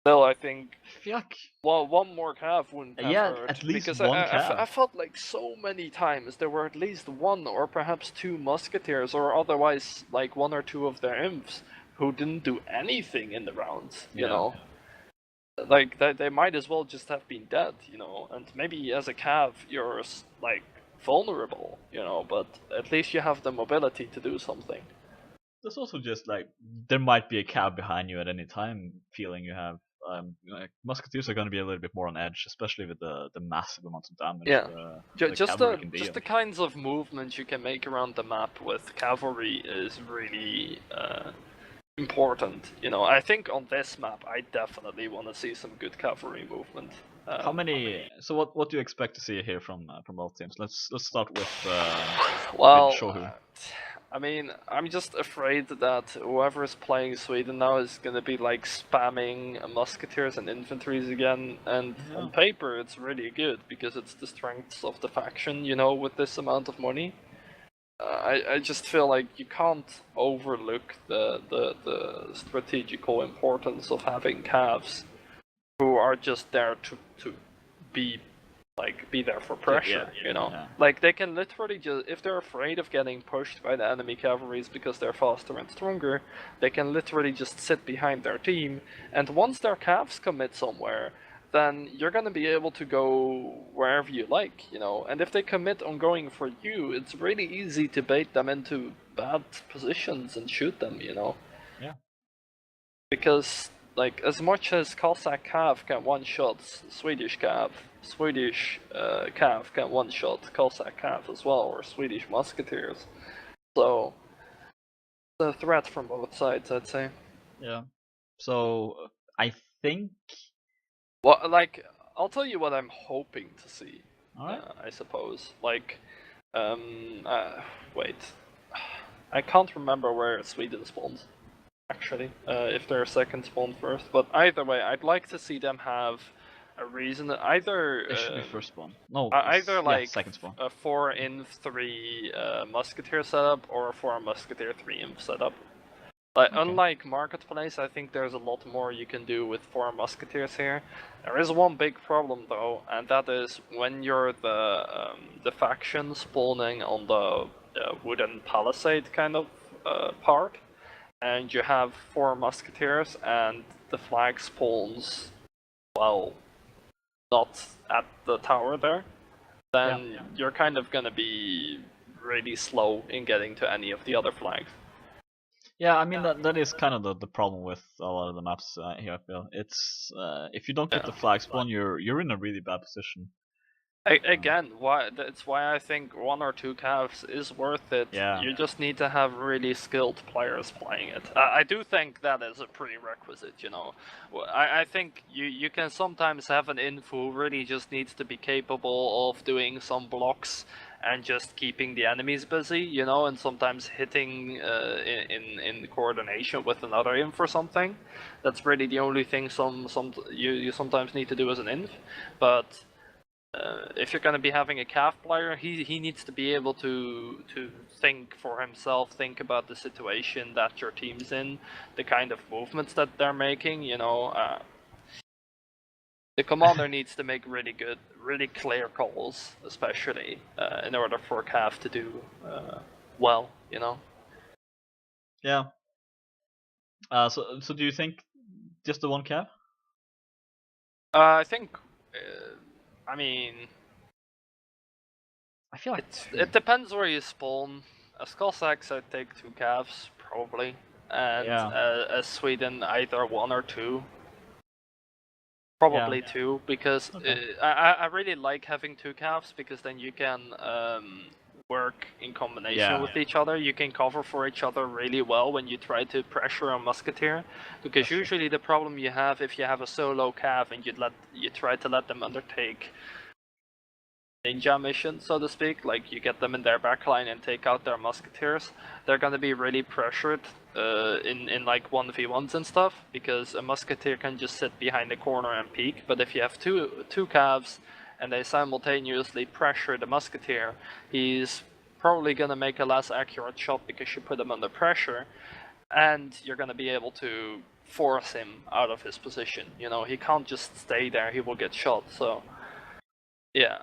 Still, I think. Yuck. Well, one more calf wouldn't have hurt. At least because one calf. I felt like so many times there were at least 1 or perhaps 2 musketeers, or otherwise like 1 or 2 of their imps who didn't do anything in the rounds. You know. Like, they might as well just have been dead, you know, and maybe as a cav you're, like, vulnerable, you know, but at least you have the mobility to do something. There's also just, like, there might be a cav behind you at any time feeling you have. Like, musketeers are going to be a little bit more on edge, especially with the massive amounts of damage. Yeah, just the the kinds of movements you can make around the map with cavalry is really important, you know. I think on this map I definitely want to see some good cavalry movement. How many? So what do you expect to see here from both teams? Let's start with well, with CHoHu. I mean, I'm just afraid that whoever is playing Sweden now is gonna be like spamming musketeers and infantries again, and on paper it's really good because it's the strengths of the faction, you know, with this amount of money. I just feel like you can't overlook the strategical importance of having calves who are just there to be there for pressure, you know? Yeah. Like, they can literally just, if they're afraid of getting pushed by the enemy cavalries because they're faster and stronger, they can literally just sit behind their team, and once their calves commit somewhere, then you're gonna be able to go wherever you like, you know? And if they commit on going for you, it's really easy to bait them into bad positions and shoot them, you know? Yeah. Because, like, as much as Cossack calf can one-shot Swedish calf can one-shot Cossack calf as well, or Swedish musketeers. So, it's a threat from both sides, I'd say. Yeah. So, I think... Well, like, I'll tell you what I'm hoping to see, Alright. I suppose. Like, wait. I can't remember where Sweden spawns, actually, if they're second spawn first. But either way, I'd like to see them have a reason, either... It should be first spawn. No, either like second spawn. A 4 inf 3 musketeer setup, or a 4 musketeer 3 imp setup. Like, unlike Marketplace, I think there's a lot more you can do with 4 musketeers here. There is one big problem though, and that is when you're the faction spawning on the wooden palisade kind of part, and you have 4 musketeers, and the flag spawns, well, not at the tower there, then you're kind of gonna be really slow in getting to any of the other flags. Yeah, I mean that is kind of the problem with a lot of the maps here. I feel it's if you don't get the flag spawn, you're in a really bad position. Again, that's why I think 1 or 2 calves is worth it. Yeah. You just need to have really skilled players playing it. I do think that is a prerequisite, you know. I think you can sometimes have an inf who really just needs to be capable of doing some blocks and just keeping the enemies busy, you know, and sometimes hitting in coordination with another inf or something. That's really the only thing you sometimes need to do as an inf, but if you're going to be having a calf player, he needs to be able to think for himself, think about the situation that your team's in, the kind of movements that they're making, you know. The commander needs to make really clear calls, especially in order for calf to do well, you know. Yeah. So do you think just the one cav? I think, I mean, I feel like it depends where you spawn. As Cossacks, I'd take 2 calves probably, and Yeah. as Sweden, either 1 or 2. Probably Yeah. 2, because Okay. I really like having 2 calves, because then you can work in combination Yeah. with each other. You can cover for each other really well when you try to pressure a musketeer, because That's true. usually the problem you have if you have a solo calf and you try to let them undertake ninja mission, so to speak, like you get them in their backline and take out their musketeers, they're gonna be really pressured in like 1v1s and stuff, because a musketeer can just sit behind the corner and peek, but if you have two calves and they simultaneously pressure the musketeer, he's probably gonna make a less accurate shot because you put him under pressure, and you're gonna be able to force him out of his position. You know, he can't just stay there, he will get shot, so yeah,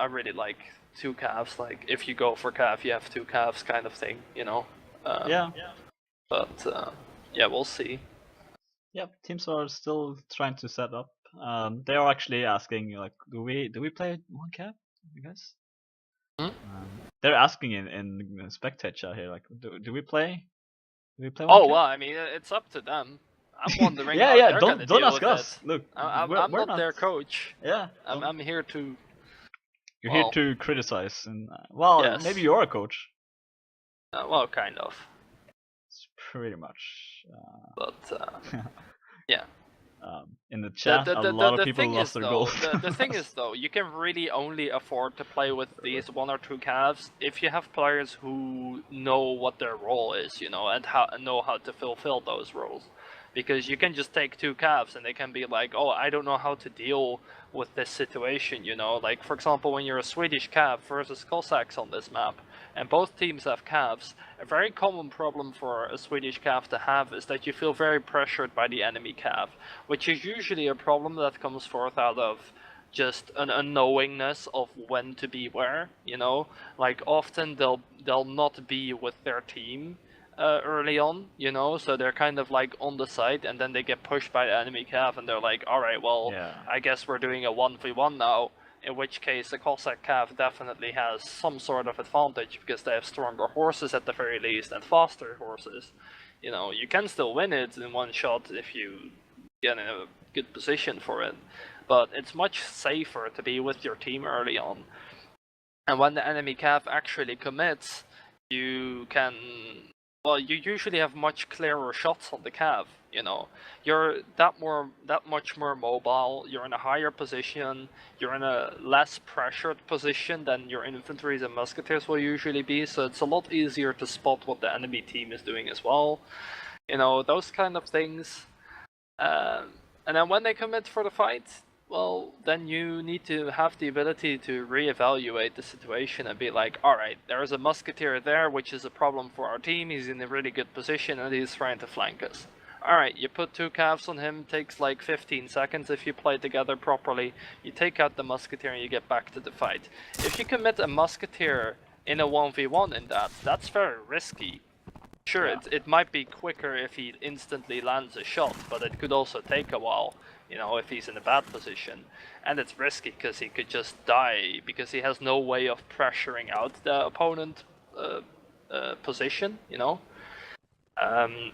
I really like 2 calves. Like, if you go for calf, you have 2 calves kind of thing, you know? Yeah. But, yeah, we'll see. Yep. Teams are still trying to set up. They are actually asking like, do we play one cav, you guys? Hmm? They're asking in spectate chat here like, do we play? Do we play one Oh, cav? well, I mean, it's up to them. I'm wondering Yeah, how yeah. they're gonna Don't deal ask with it. us. Look, I'm we're not not. their coach. Yeah. I'm here to, You're here well, to criticize, and well, yes. maybe you're a coach. Well, kind of. It's pretty much. But, yeah. In the chat, a lot of people Thing lost is their though, gold. the thing is though, you can really only afford to play with these 1 or 2 calves if you have players who know what their role is, you know, and know how to fulfill those roles. Because you can just take 2 calves and they can be like, oh, I don't know how to deal with this situation, you know. Like, for example, when you're a Swedish calf versus Cossacks on this map, and both teams have calves, a very common problem for a Swedish calf to have is that you feel very pressured by the enemy calf, which is usually a problem that comes forth out of just an unknowingness of when to be where, you know. Like, often they'll not be with their team early on, you know, so they're kind of like on the side, and then they get pushed by the enemy calf, and they're like, all right, well, Yeah. I guess we're doing a 1v1 now. In which case, the Cossack calf definitely has some sort of advantage because they have stronger horses at the very least and faster horses. You know, you can still win it in one shot if you get in a good position for it, but it's much safer to be with your team early on. And when the enemy calf actually commits, you can, well, you usually have much clearer shots on the calf, you know. You're that much more mobile, you're in a higher position, you're in a less pressured position than your infantries and musketeers will usually be, so it's a lot easier to spot what the enemy team is doing as well. You know, those kind of things. And then when they commit for the fight, well, then you need to have the ability to reevaluate the situation and be like, alright, there's a musketeer there, which is a problem for our team, he's in a really good position and he's trying to flank us. Alright, you put 2 calves on him, takes like 15 seconds if you play together properly, you take out the musketeer and you get back to the fight. If you commit a musketeer in a 1v1 in that, that's very risky. Sure, Yeah. it might be quicker if he instantly lands a shot, but it could also take a while, you know, if he's in a bad position. And it's risky because he could just die, because he has no way of pressuring out the opponent position, you know.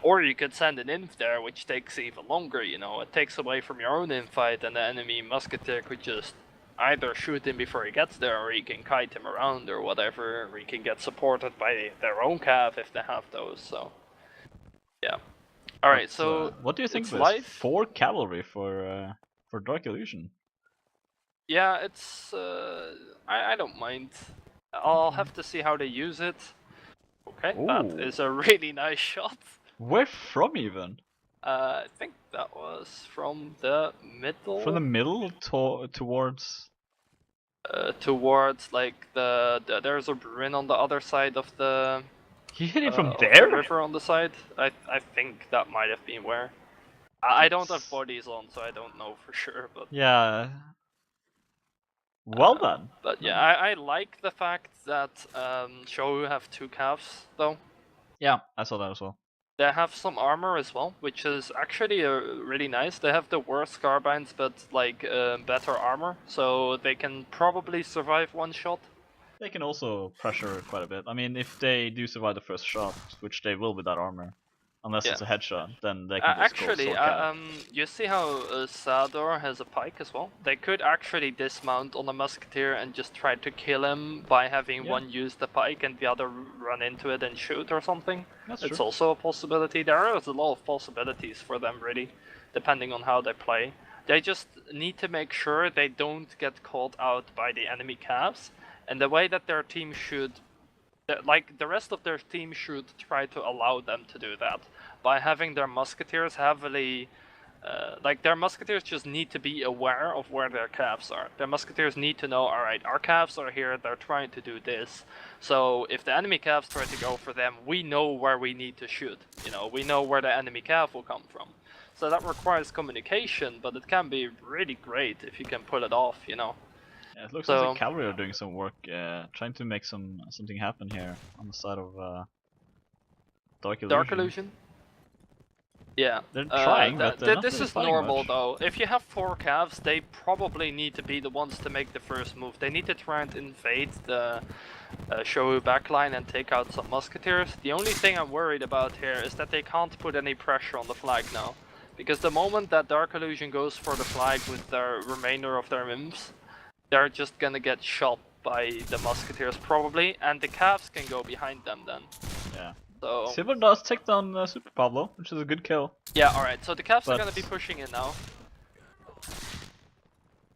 Or you could send an inf there, which takes even longer, you know. It takes away from your own infight, and the enemy musketeer could just either shoot him before he gets there, or he can kite him around or whatever, or he can get supported by their own cav if they have those, so yeah. Alright, so what do you think it's of this? live? 4 cavalry for DarkIllusion. Yeah, it's I don't mind. I'll have to see how they use it. Okay, Ooh. that is a really nice shot. Where from even? I think that was from the middle. From the middle towards. Towards like there's a ruin on the other side of the He hit it from of there? the river on the side. I think that might have been where. I don't have bodies on, so I don't know for sure. But yeah, Well done. But yeah, I like the fact that CHoHu have 2 calves though. Yeah, I saw that as well. They have some armor as well, which is actually really nice. They have the worst carbines, but like better armor, so they can probably survive one shot. They can also pressure quite a bit. I mean, if they do survive the first shot, which they will with that armor, unless it's a headshot, then they can just actually, go sword you see how Sador has a pike as well? They could actually dismount on a musketeer and just try to kill him by having one use the pike and the other run into it and shoot or something. It's also a possibility. There is a lot of possibilities for them, really, depending on how they play. They just need to make sure they don't get caught out by the enemy calves, and the way that their team should, like the rest of their team should try to allow them to do that by having their musketeers heavily, like their musketeers just need to be aware of where their calves are. Their musketeers need to know, alright, our calves are here, they're trying to do this. So if the enemy calves try to go for them, we know where we need to shoot. You know, we know where the enemy calf will come from. So that requires communication, but it can be really great if you can pull it off, you know. Yeah, it looks like Cavalry are doing some work, trying to make something happen here on the side of DarkIllusion? Yeah. They're trying, but they're this really is normal much. though. If you have 4 calves, they probably need to be the ones to make the first move. They need to try and invade the CHoHu backline and take out some musketeers. The only thing I'm worried about here is that they can't put any pressure on the flag now. Because the moment that DarkIllusion goes for the flag with the remainder of their imps, they're just gonna get shot by the musketeers probably, and the calves can go behind them then. Yeah. So Silver does take down Super Pablo, which is a good kill. Yeah, alright, so the calves are gonna be pushing in now.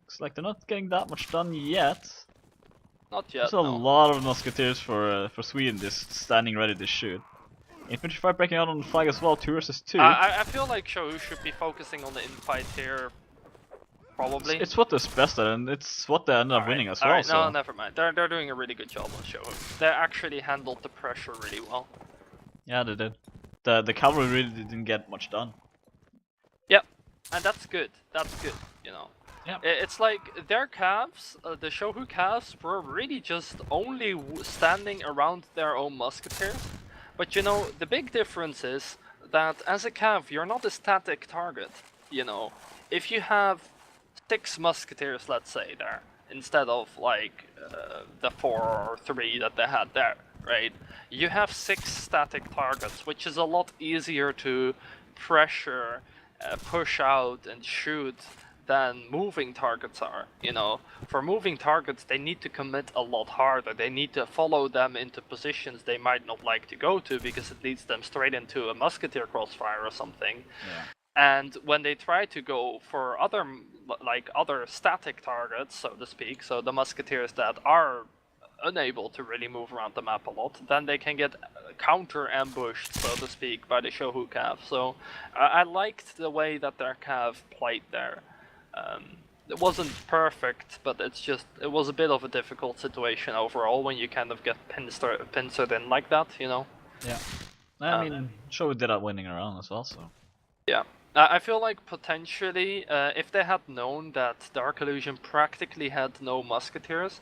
Looks like they're not getting that much done yet. Not yet, There's a lot of musketeers for Sweden just standing ready to shoot. Infantry fight breaking out on the flag as well, 2 versus 2. I feel like CHoHu should be focusing on the infight here, probably. It's what they're best at, and it's what they end up winning as well. No, never mind. They're doing a really good job on CHoHu. They actually handled the pressure really well. Yeah, they did. The cavalry really didn't get much done. Yep, and that's good. That's good, you know. Yeah. It's like their calves, the CHoHu calves, were really just only standing around their own musketeers. But you know, the big difference is that as a cav, you're not a static target. You know, if you have 6 musketeers, let's say, there, instead of like the 4 or 3 that they had there, right? You have 6 static targets, which is a lot easier to pressure, push out and shoot than moving targets are, you know. For moving targets, they need to commit a lot harder. They need to follow them into positions they might not like to go to because it leads them straight into a musketeer crossfire or something. Yeah. And when they try to go for other static targets, so to speak, so the musketeers that are unable to really move around the map a lot, then they can get counter ambushed, so to speak, by the CHoHu cav. So I liked the way that their cav played there. It wasn't perfect, but it was a bit of a difficult situation overall when you kind of get pincered in like that, you know? Yeah. I mean, CHoHu did that winning around as well, so. Yeah. I feel like potentially, if they had known that DarkIllusion practically had no musketeers,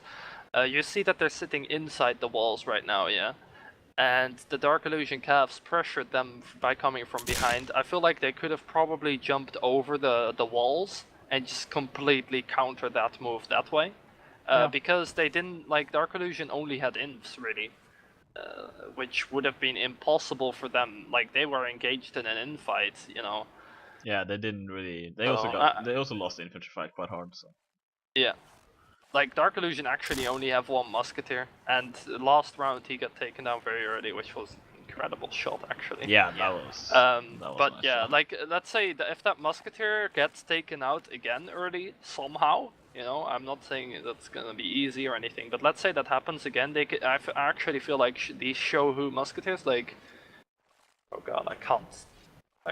you see that they're sitting inside the walls right now, yeah? And the DarkIllusion calves pressured them by coming from behind. I feel like they could have probably jumped over the walls and just completely counter that move that way. Because they didn't, like, DarkIllusion only had infs, really. Which would have been impossible for them, like, they were engaged in an infight, you know. Yeah, they didn't really, they also lost the infantry fight quite hard, so. Yeah. Like, DarkIllusion actually only have 1 musketeer, and last round he got taken down very early, which was incredible shot actually. Yeah, that was. But nice yeah, shot. like let's say that if that musketeer gets taken out again early somehow, you know, I'm not saying that's gonna be easy or anything, but let's say that happens again, I actually feel like these CHoHu musketeers, like, oh god, I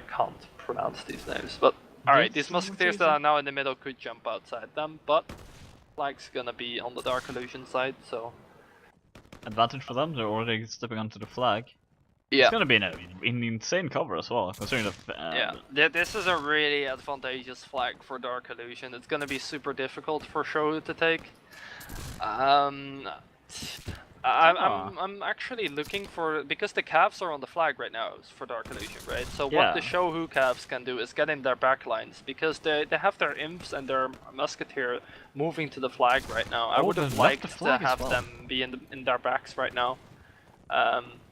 can't pronounce these names, but alright, these musketeers that are now in the middle could jump outside them, but flag's gonna be on the DarkIllusion side, so advantage for them, they're already stepping onto the flag. It's gonna be an insane cover as well, considering the. This is a really advantageous flag for DarkIllusion. It's gonna be super difficult for CHoHu to take. I'm actually looking for, because the calves are on the flag right now for DarkIllusion, right? So what the CHoHu calves can do is get in their back lines, because they have their imps and their musketeer moving to the flag right now. I would have liked to have them be in their backs right now.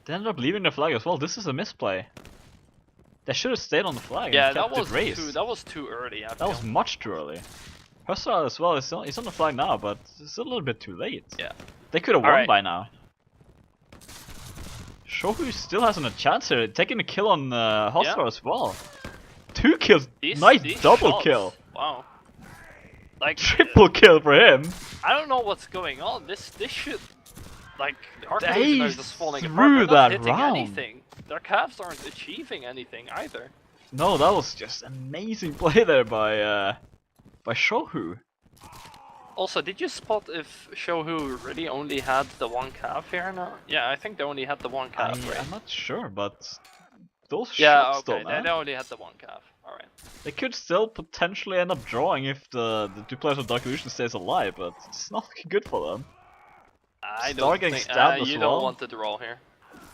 They ended up leaving the flag as well. This is a misplay. They should have stayed on the flag. Yeah, and kept that was too early. That was much too early. Husserl as well, he's on the flag now, but it's a little bit too late. Yeah. They could have won by now. CHoHu still hasn't a chance here, taking a kill on Husserl as well. 2 kills, nice double shots. Kill. Wow. Like triple kill for him. I don't know what's going on. This should, like, DarkIllusion are just falling apart. They're not hitting anything. Their calves aren't achieving anything either. No, that was just amazing play there by CHoHu. Also, did you spot if CHoHu really only had the one calf here now? Yeah, I think they only had the one calf, right? I'm not sure, but those shots still, they only had the one calf. Alright. They could still potentially end up drawing if the 2 players of DarkIllusion stays alive, but it's not looking good for them. I don't think you don't want to draw here.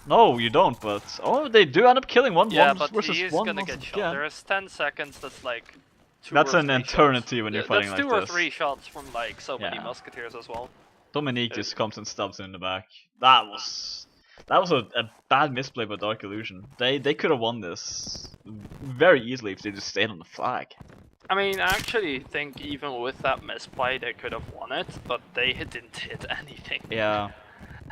No, you don't, but they do end up killing one but versus he's one gonna get shot. There's 10 seconds, that's like 2 That's or an 3 eternity shots. when you're fighting like this. That's 2 or 3 shots from like so many musketeers as well. Dominique just comes and stabs him in the back. That was a bad misplay by DarkIllusion. They could have won this very easily if they just stayed on the flag. I mean, I actually think even with that misplay they could have won it, but they didn't hit anything. Yeah.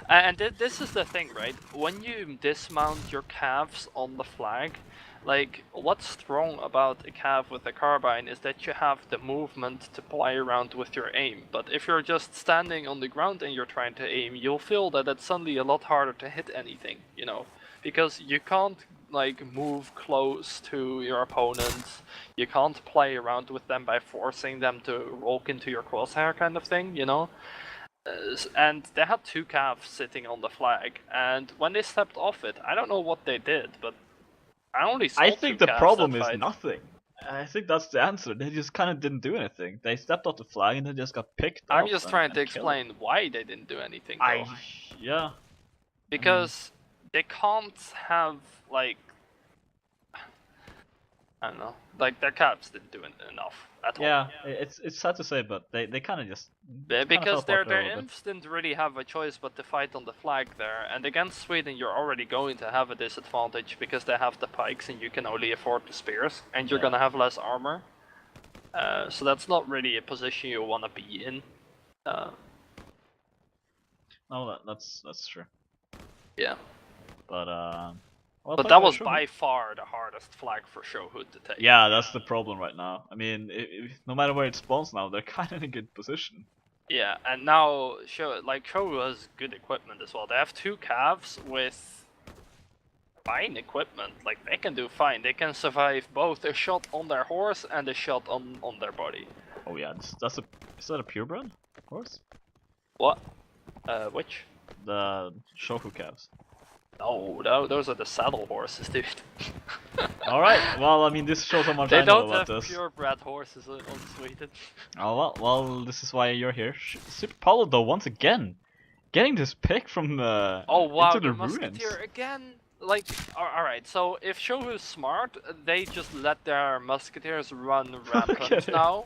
And this is the thing, right? When you dismount your calves on the flag, like, what's strong about a calf with a carbine is that you have the movement to play around with your aim. But if you're just standing on the ground and you're trying to aim, you'll feel that it's suddenly a lot harder to hit anything, you know? Because you can't, like, move close to your opponents, you can't play around with them by forcing them to walk into your crosshair kind of thing, you know? And they had 2 calves sitting on the flag, and when they stepped off it, I don't know what they did, but I think the problem is nothing. I think that's the answer. They just kind of didn't do anything. They stepped off the flag and they just got picked up. I'm just trying to explain why they didn't do anything, though. Yeah. Because they can't have, like, I don't know, like, their calves didn't do enough at all. Yeah, it's sad to say, but they kind of just... Because their imps didn't really have a choice but to fight on the flag there, and against Sweden you're already going to have a disadvantage because they have the pikes and you can only afford the spears, and you're gonna have less armor. So that's not really a position you want to be in. No, that's true. Yeah. But but that was by far the hardest flag for CHoHu to take. Yeah, that's the problem right now. I mean, no matter where it spawns now, they're kind of in a good position. Yeah, and now CHoHu has good equipment as well. They have 2 calves with fine equipment. Like, they can do fine. They can survive both a shot on their horse and a shot on their body. Oh yeah, is that a purebred horse? What? Which? The CHoHu calves. No, those are the saddle horses, dude. Alright, well, I mean, this shows how much I know about this. They don't have purebred horses on Sweden. Oh well, this is why you're here. Super Paulo, though, once again, getting this pick from the into the musketeer again. Like, alright, so if CHoHu is smart, they just let their musketeers run rampant now,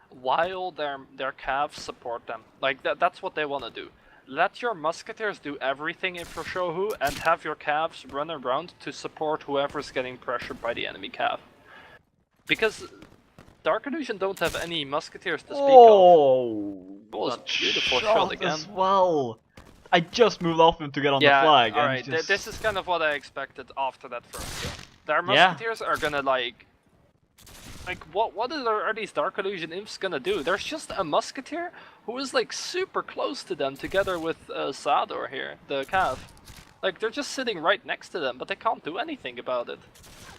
while their calves support them. Like, that's what they want to do. Let your musketeers do everything for CHoHu and have your calves run around to support whoever's getting pressured by the enemy calf. Because DarkIllusion don't have any musketeers to speak of. That was a beautiful shot again. As well. I just moved off him to get on the flag. Alright, this is kind of what I expected after that first kill. Their musketeers are gonna like, what are these DarkIllusion imps gonna do? There's just a musketeer who is like super close to them together with Sador here, the calf. Like, they're just sitting right next to them, but they can't do anything about it.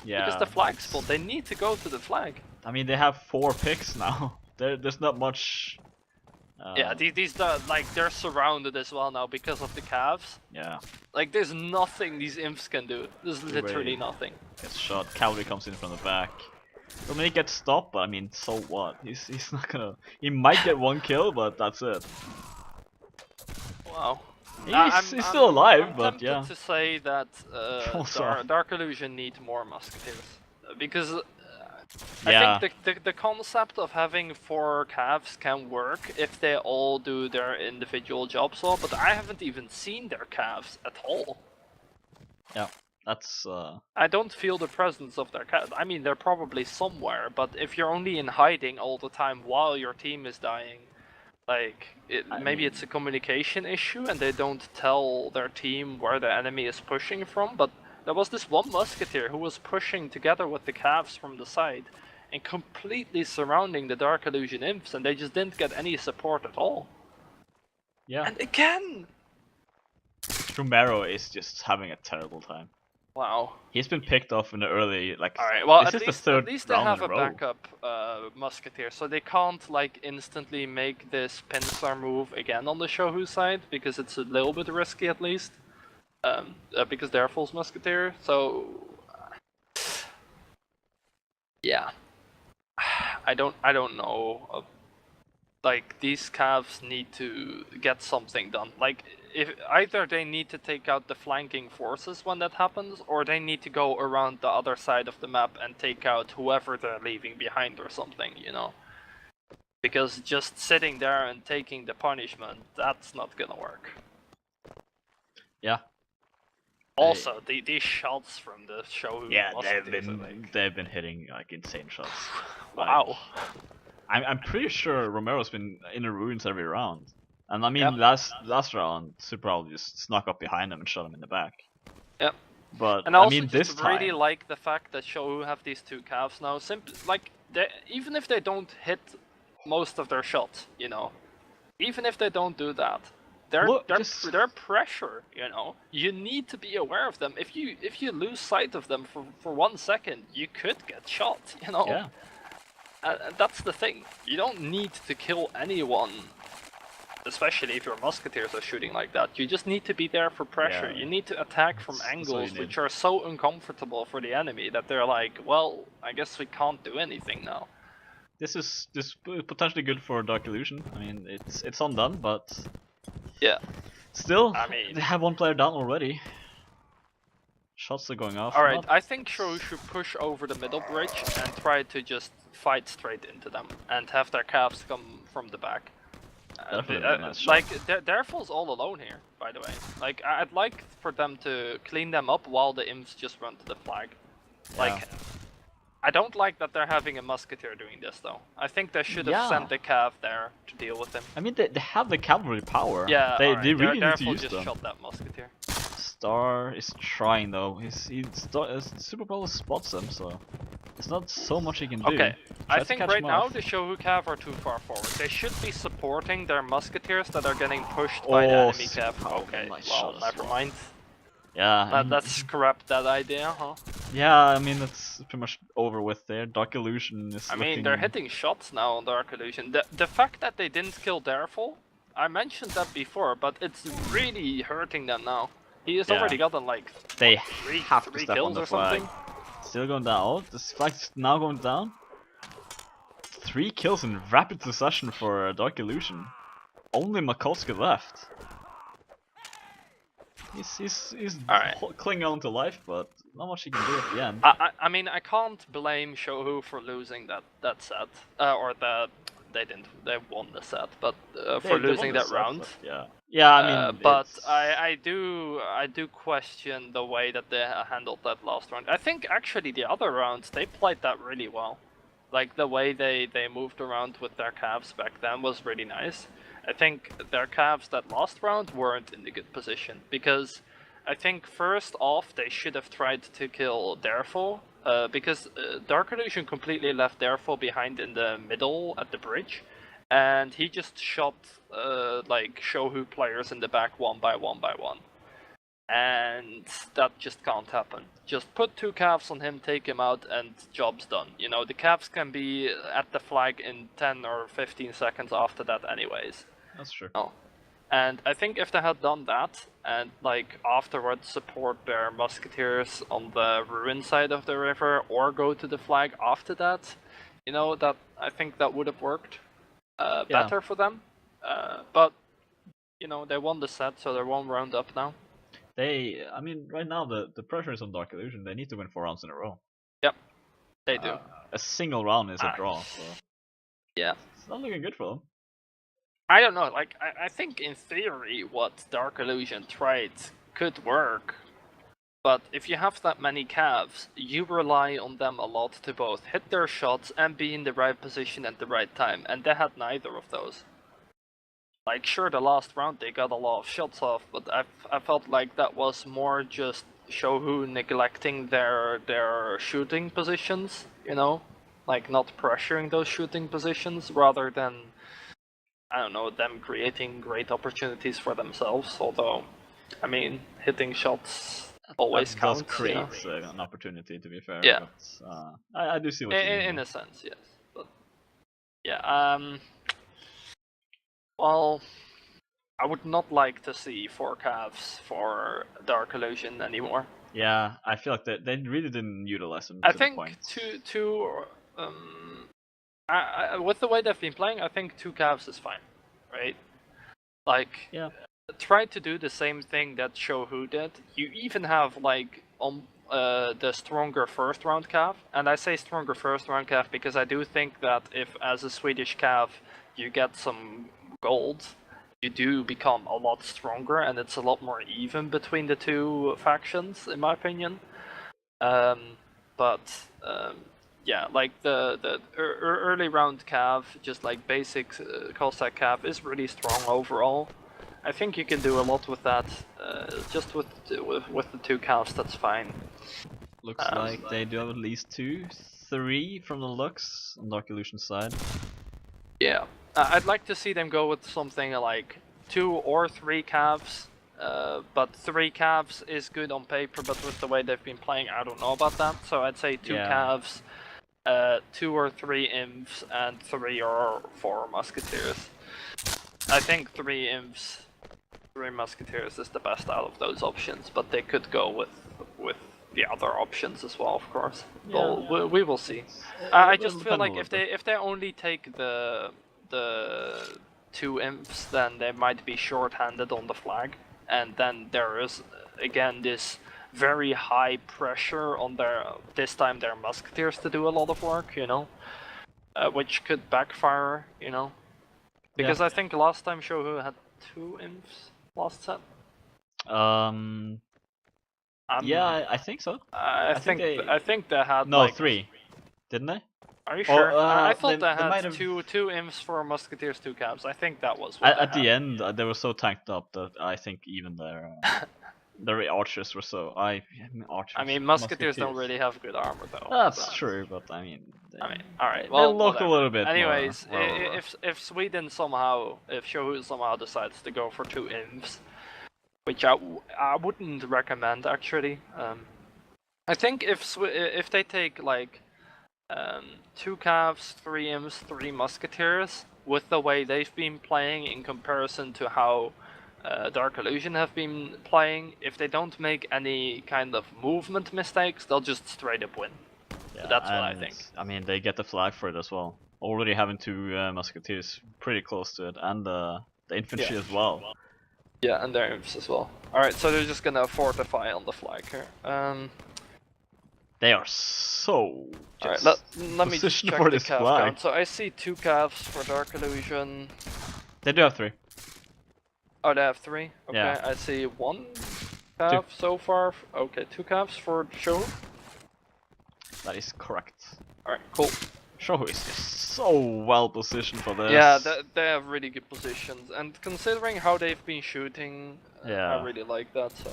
Yeah. Because the flag's full, they need to go to the flag. I mean, they have 4 picks now. There's not much Yeah, these like they're surrounded as well now because of the calves. Yeah. Like there's nothing these imps can do. There's literally nothing. Gets shot. Cavalry comes in from the back. I mean, he gets stopped, but I mean, so what? He's not gonna. He might get one kill, but that's it. Wow. He's still alive, I'm but yeah. tempted to say that DarkIllusion need more musketeers because I think the concept of having 4 calves can work if they all do their individual jobs well, but I haven't even seen their calves at all. Yeah, that's. I don't feel the presence of their calves. I mean, they're probably somewhere, but if you're only in hiding all the time while your team is dying, like maybe it's a communication issue and they don't tell their team where the enemy is pushing from, but there was this one musketeer who was pushing together with the calves from the side and completely surrounding the DarkIllusion imps, and they just didn't get any support at all. Yeah. And again! Romero is just having a terrible time. Wow. He's been picked off in the early, like, alright, well, this is the third at least they round have in a row. backup musketeer, so they can't like instantly make this pincer move again on the CHoHu side, because it's a little bit risky at least. Because they're full musketeer, so yeah, I don't know. Like these calves need to get something done. Like if either they need to take out the flanking forces when that happens, or they need to go around the other side of the map and take out whoever they're leaving behind or something, you know. Because just sitting there and taking the punishment, that's not gonna work. Yeah. Also, these shots from the CHoHu. Yeah, they've been hitting like insane shots. Wow. Like, I'm pretty sure Romero's been in the ruins every round, and I mean last round Super just snuck up behind him and shot him in the back. Yep. But and I mean, just this really time, like the fact that CHoHu have these 2 calves now. Simply like even if they don't hit most of their shots, you know, even if they don't do that. They're pressure, you know. You need to be aware of them. If you lose sight of them for 1 second, you could get shot, you know. Yeah. And that's the thing. You don't need to kill anyone, especially if your musketeers are shooting like that. You just need to be there for pressure. Yeah. You need to attack from angles which are so uncomfortable for the enemy that they're like, well, I guess we can't do anything now. This is potentially good for DarkIllusion. I mean, it's undone, but yeah. Still, I mean, they have 1 player down already. Shots are going off. Alright, I think CHoHu should push over the middle bridge and try to just fight straight into them and have their calves come from the back. Nice like, Dareful's all alone here, by the way. Like, I'd like for them to clean them up while the imps just run to the flag. Like, I don't like that they're having a musketeer doing this, though. I think they should have sent the cav there to deal with him. I mean, they have the cavalry power. Yeah, they really need to use just them. shot that musketeer. Star is trying though. Super Bowl spots him, so there's not so much he can do. Okay, I think right now the CHoHu cav are too far forward. They should be supporting their musketeers that are getting pushed by the enemy cav. Okay, well, never mind. Yeah, let's scrap that idea, huh? Yeah, I mean that's pretty much over with there. DarkIllusion is. I mean, they're hitting shots now on DarkIllusion. The fact that they didn't kill Dareful, I mentioned that before, but it's really hurting them now. He has already gotten like they three have to step kills on the or flag. something. Still going down. This flag's now going down. 3 kills in rapid succession for DarkIllusion. Only Makolsky left. He's clinging on to life, but not much he can do at the end. I mean, I can't blame CHoHu for losing that set, or they won the set, but for losing that round. Yeah, I mean, but I do question the way that they handled that last round. I think actually the other rounds they played that really well. Like the way they moved around with their calves back then was really nice. I think their calves that last round weren't in a good position, because I think first off they should have tried to kill Dareful, because DarkIllusion completely left Dareful behind in the middle at the bridge, and he just shot like CHoHu players in the back one by one. And that just can't happen. Just put 2 calves on him, take him out, and job's done. You know, the calves can be at the flag in 10 or 15 seconds after that anyways. that's true. No. And I think if they had done that, and like afterwards support their musketeers on the ruin side of the river, or go to the flag after that, you know, that I think that would have worked better for them. But you know, they won the set, so they're 1 round up now. I mean, right now the pressure is on DarkIllusion. They need to win 4 rounds in a row. Yep, they do. A single round is a draw, so yeah, it's not looking good for them. I don't know, like, I think in theory what DarkIllusion tried could work, but if you have that many Cavs, you rely on them a lot to both hit their shots and be in the right position at the right time, and they had neither of those. Like, sure, the last round they got a lot of shots off, but I felt like that was more just CHoHu neglecting their shooting positions, you know? Like, not pressuring those shooting positions, rather than, I don't know, them creating great opportunities for themselves, although, I mean, hitting shots always counts. Does create an opportunity, to be fair. Yeah. But, I do see what you mean. In a sense, yes. But, yeah, well, I would not like to see 4 Cavs for DarkIllusion anymore. Yeah, I feel like they really didn't utilize them. I think with the way they've been playing, I think 2 Cavs is fine, right? Like, yeah. Try to do the same thing that CHoHu did. You even have like the stronger first round Cav, and I say stronger first round Cav because I do think that if as a Swedish Cav you get some gold, you do become a lot stronger, and it's a lot more even between the 2 factions, in my opinion. Yeah, like the early round Cav, just like basic Cossack Cav, is really strong overall. I think you can do a lot with that. Just with the 2 Cavs, that's fine. Looks like they do have at least 2, 3 from the Lux on DarkIllusion's side. Yeah, I'd like to see them go with something like 2 or 3 Cavs. But 3 Cavs is good on paper, but with the way they've been playing, I don't know about that. So I'd say 2 Cavs, 2 or 3 Imps, and 3 or 4 Musketeers. I think 3 Imps, 3 Musketeers is the best out of those options, but they could go with the other options as well, of course. Yeah. Well, we will see. I just feel like if they only take the 2 Imps, then they might be short-handed on the flag, and then there is again this very high pressure on this time their Musketeers to do a lot of work, you know, which could backfire, you know. Because I think last time CHoHu had 2 Imps last set. Yeah, I think so. I think they had 3, didn't they? Are you sure? I thought they had two Imps for Musketeers, 2 Cavs. I think that was what at the end. They were so tanked up that I think even their archers were so. I mean, Musketeers don't really have good armor though. That's true, but I mean, all right. Well, they look a little bit. Anyways, if Sweden somehow, if CHoHu somehow decides to go for 2 Imps, which I wouldn't recommend actually. I think if they take like 2 Cavs, 3 Imps, 3 Musketeers, with the way they've been playing in comparison to how DarkIllusion have been playing, if they don't make any kind of movement mistakes, they'll just straight up win. Yeah, that's what I think. I mean, they get the flag for it as well. Already having 2 Musketeers pretty close to it, and the infantry as well. Yeah, and their Imps as well. Alright, so they're just gonna fortify on the flag here. They are so Alright, let me just check the Cav count. So I see 2 Cavs for DarkIllusion. They do have 3. Oh, they have 3? Okay, yeah. I see 1 Cav so far. Okay, 2 Cavs for CHoHu. That is correct. Alright, cool. CHoHu is just so well positioned for this. Yeah, they have really good positions, and considering how they've been shooting, I really like that. So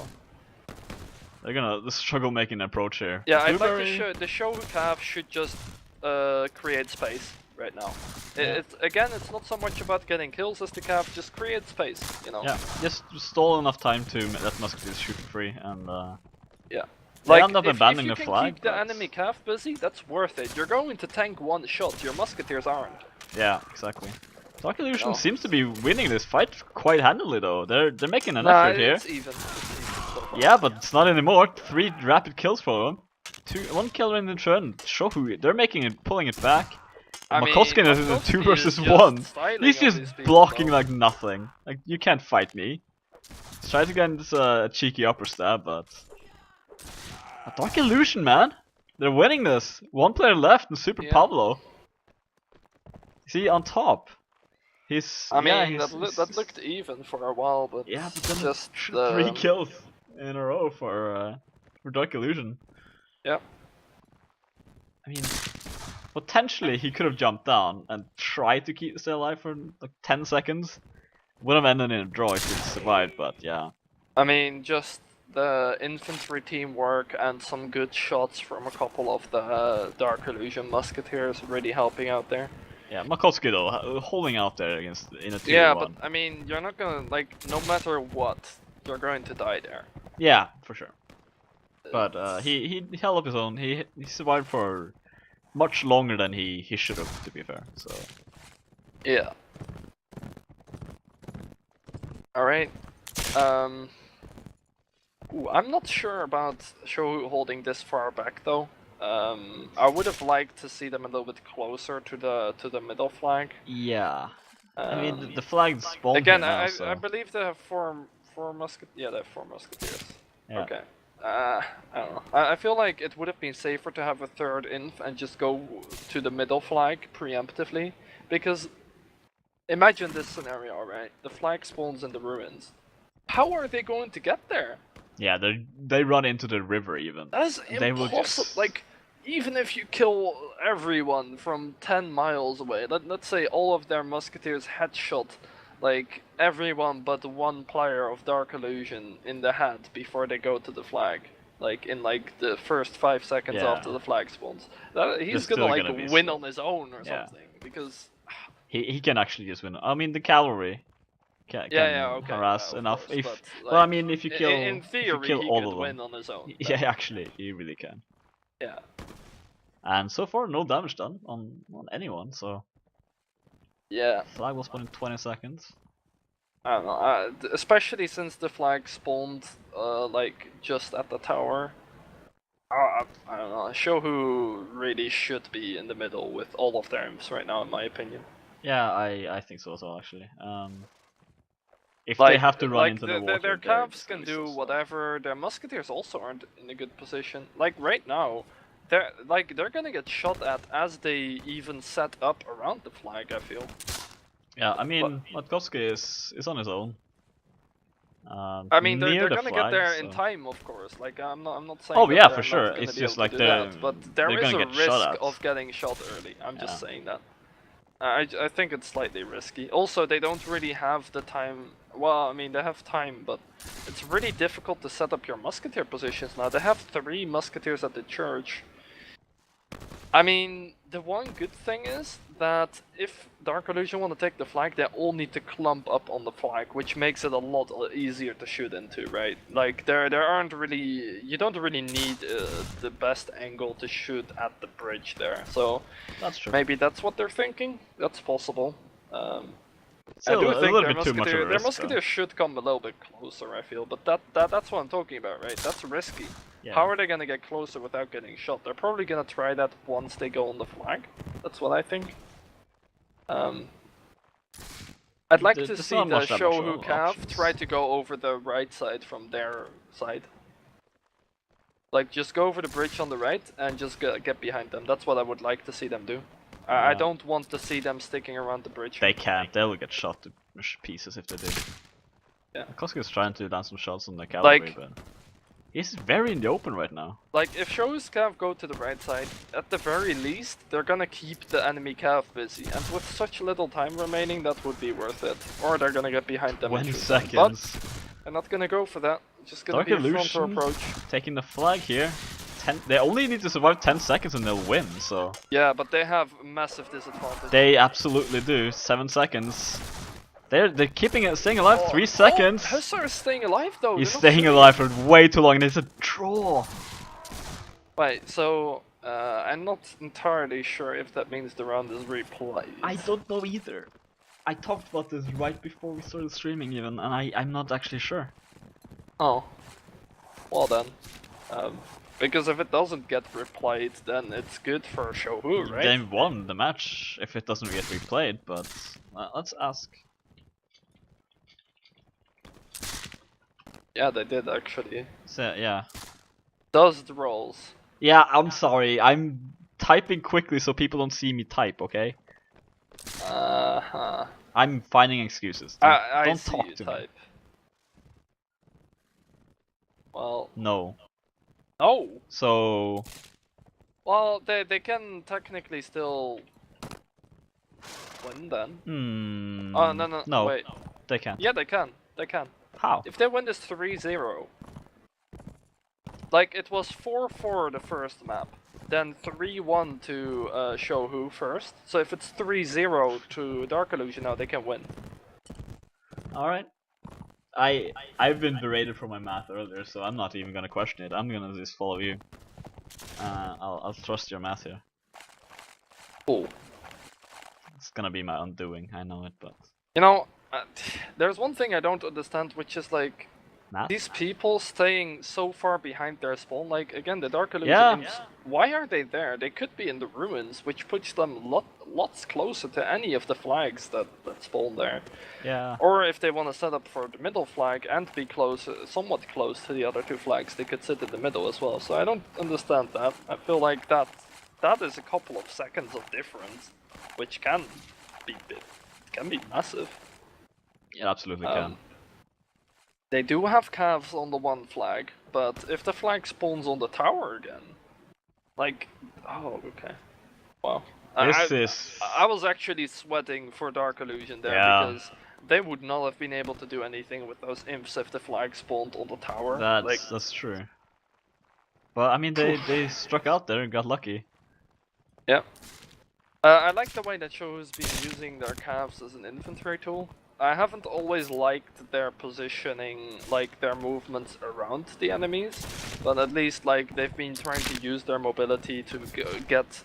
they're gonna struggle making an approach here. Yeah, I'd like to show the CHoHu Cav should just create space right now. It's not so much about getting kills as the Cav, just create space, you know. Yeah, just stall enough time to let Musketeers shoot free, and yeah. They end up abandoning the flag. If you can keep the enemy Cav busy, that's worth it. You're going to tank 1 shot, your Musketeers aren't. Yeah, exactly. DarkIllusion seems to be winning this fight quite handily though. They're making an Nah, effort here. it's even. It's even so far. Yeah, but it's not anymore. 3 rapid kills for them. 1 killer in the turn. CHoHu, they're pulling it back. Makoskin is in a 2 versus 1. He's just blocking like nothing. Like, you can't fight me. Let's try to get this cheeky upper stab, but... DarkIllusion, man! They're winning this! 1 player left and Super Pablo. See, on top. That looked even for a while, but yeah, but then just 3 kills in a row for DarkIllusion. Yep. I mean, potentially he could have jumped down and tried to keep stay alive for like 10 seconds. Would have ended in a draw if he survived, but yeah. I mean, just the infantry teamwork and some good shots from a couple of the DarkIllusion musketeers really helping out there. Yeah, Makoskin though, holding out there against in a 2-1. Yeah, but I mean, you're not gonna, like, no matter what, you're going to die there. Yeah, for sure. But he held up his own. He survived for much longer than he should have, to be fair. So yeah. All right. Ooh, I'm not sure about CHoHu holding this far back though. I would have liked to see them a little bit closer to the middle flag. Yeah. I mean, the flag's spawned again. Now, so. I believe they have four musketeers. Yeah, they have 4 musketeers. Yeah. Okay. I don't know. I feel like it would have been safer to have a 3rd inf and just go to the middle flag preemptively, because imagine this scenario, right? The flag spawns in the ruins. How are they going to get there? Yeah, they run into the river even. That's impossible. Like, even if you kill everyone from 10 miles away, let's say all of their musketeers headshot like everyone but 1 player of DarkIllusion in the head before they go to the flag, like in like the first 5 seconds after the flag spawns. He's gonna like win on his own or something, because he can actually just win. I mean, the Cavalry can harass enough. Course, if well, I mean, if you kill in theory, if you kill he all could of them, win on his own. Yeah, actually, he really can. Yeah. And so far, no damage done on anyone. So yeah, flag will spawn in 20 seconds. I don't know, especially since the flag spawned like just at the tower. I don't know. CHoHu really should be in the middle with all of their imps right now, in my opinion. Yeah, I think so as well, actually. If they have to run into the water, their calves can do whatever. Their musketeers also aren't in a good position. Like right now, they're gonna get shot at as they even set up around the flag, I feel. Yeah, I mean, Matkowski is on his own. I mean, they're gonna get there in time, of course. Like, I'm not saying. Oh yeah, for sure. It's just like but there is a risk of getting shot early. I'm just saying that. I think it's slightly risky. Also, they don't really have the time. Well, I mean, they have time, but it's really difficult to set up your musketeer positions now. They have 3 musketeers at the church. I mean, the one good thing is that if DarkIllusion want to take the flag, they all need to clump up on the flag, which makes it a lot easier to shoot into, right? Like, there aren't really... You don't really need the best angle to shoot at the bridge there, so... That's true. Maybe that's what they're thinking. That's possible. I do think their musketeers should come a little bit closer, I feel, but that's what I'm talking about, right? That's risky. Yeah. How are they gonna get closer without getting shot? They're probably gonna try that once they go on the flag. That's what I think. I'd like to see the CHoHu Cav try to go over the right side from their side. Like, just go over the bridge on the right and just get behind them. That's what I would like to see them do. I don't want to see them sticking around the bridge. They can't. They'll get shot to pieces if they do. Yeah. Koski's trying to land some shots on the Cavalry, but he's very in the open right now. Like, if CHoHu's Cav go to the right side, at the very least, they're gonna keep the enemy Cav busy. And with such little time remaining, that would be worth it. Or they're gonna get behind them. 20 seconds. But they're not gonna go for that. Just gonna be a frontal approach. Taking the flag here. They only need to survive 10 seconds and they'll win, so... Yeah, but they have massive disadvantage. They absolutely do. 7 seconds. They're keeping it, staying alive. 3 seconds. Hussar is staying alive though. He's staying alive for way too long, and it's a draw. Wait, so I'm not entirely sure if that means the round is replayed. I don't know either. I talked about this right before we started streaming even, and I'm not actually sure. Oh. Well then. Because if it doesn't get replayed, then it's good for CHoHu, right? They won the match if it doesn't get replayed, but let's ask. Yeah, they did actually. So, yeah. Does the rolls. Yeah, I'm sorry. I'm typing quickly so people don't see me type, okay? Uh-huh. I'm finding excuses. Don't see talk you to type. me. Well. No. Oh. So. Well, they can technically still win then. Oh no. Wait. They can't. Yeah, they can. They can. How? If they win this 3-0. Like it was 4-4 the first map, then 3-1 to CHoHu first. So if it's 3-0 to DarkIllusion now, they can win. All right. I've been berated for my math earlier, so I'm not even gonna question it. I'm gonna just follow you. I'll trust your math here. Cool. It's gonna be my undoing. I know it, but you know, there's one thing I don't understand, which is like math? These people staying so far behind their spawn. Like again, the DarkIllusion. Yeah. Why are they there? They could be in the ruins, which puts them lots closer to any of the flags that spawn there. Yeah. Or if they want to set up for the middle flag and be close, somewhat close to the other two flags, they could sit in the middle as well. So I don't understand that. I feel like that is a couple of seconds of difference, which can be massive. It absolutely can. They do have calves on the one flag, but if the flag spawns on the tower again, like, oh, okay, wow. I was actually sweating for DarkIllusion there because they would not have been able to do anything with those imps if the flag spawned on the tower. That's true. But I mean, they struck out there and got lucky. Yeah. I like the way that CHoHu's been using their calves as an infantry tool. I haven't always liked their positioning, like their movements around the enemies, but at least like they've been trying to use their mobility to get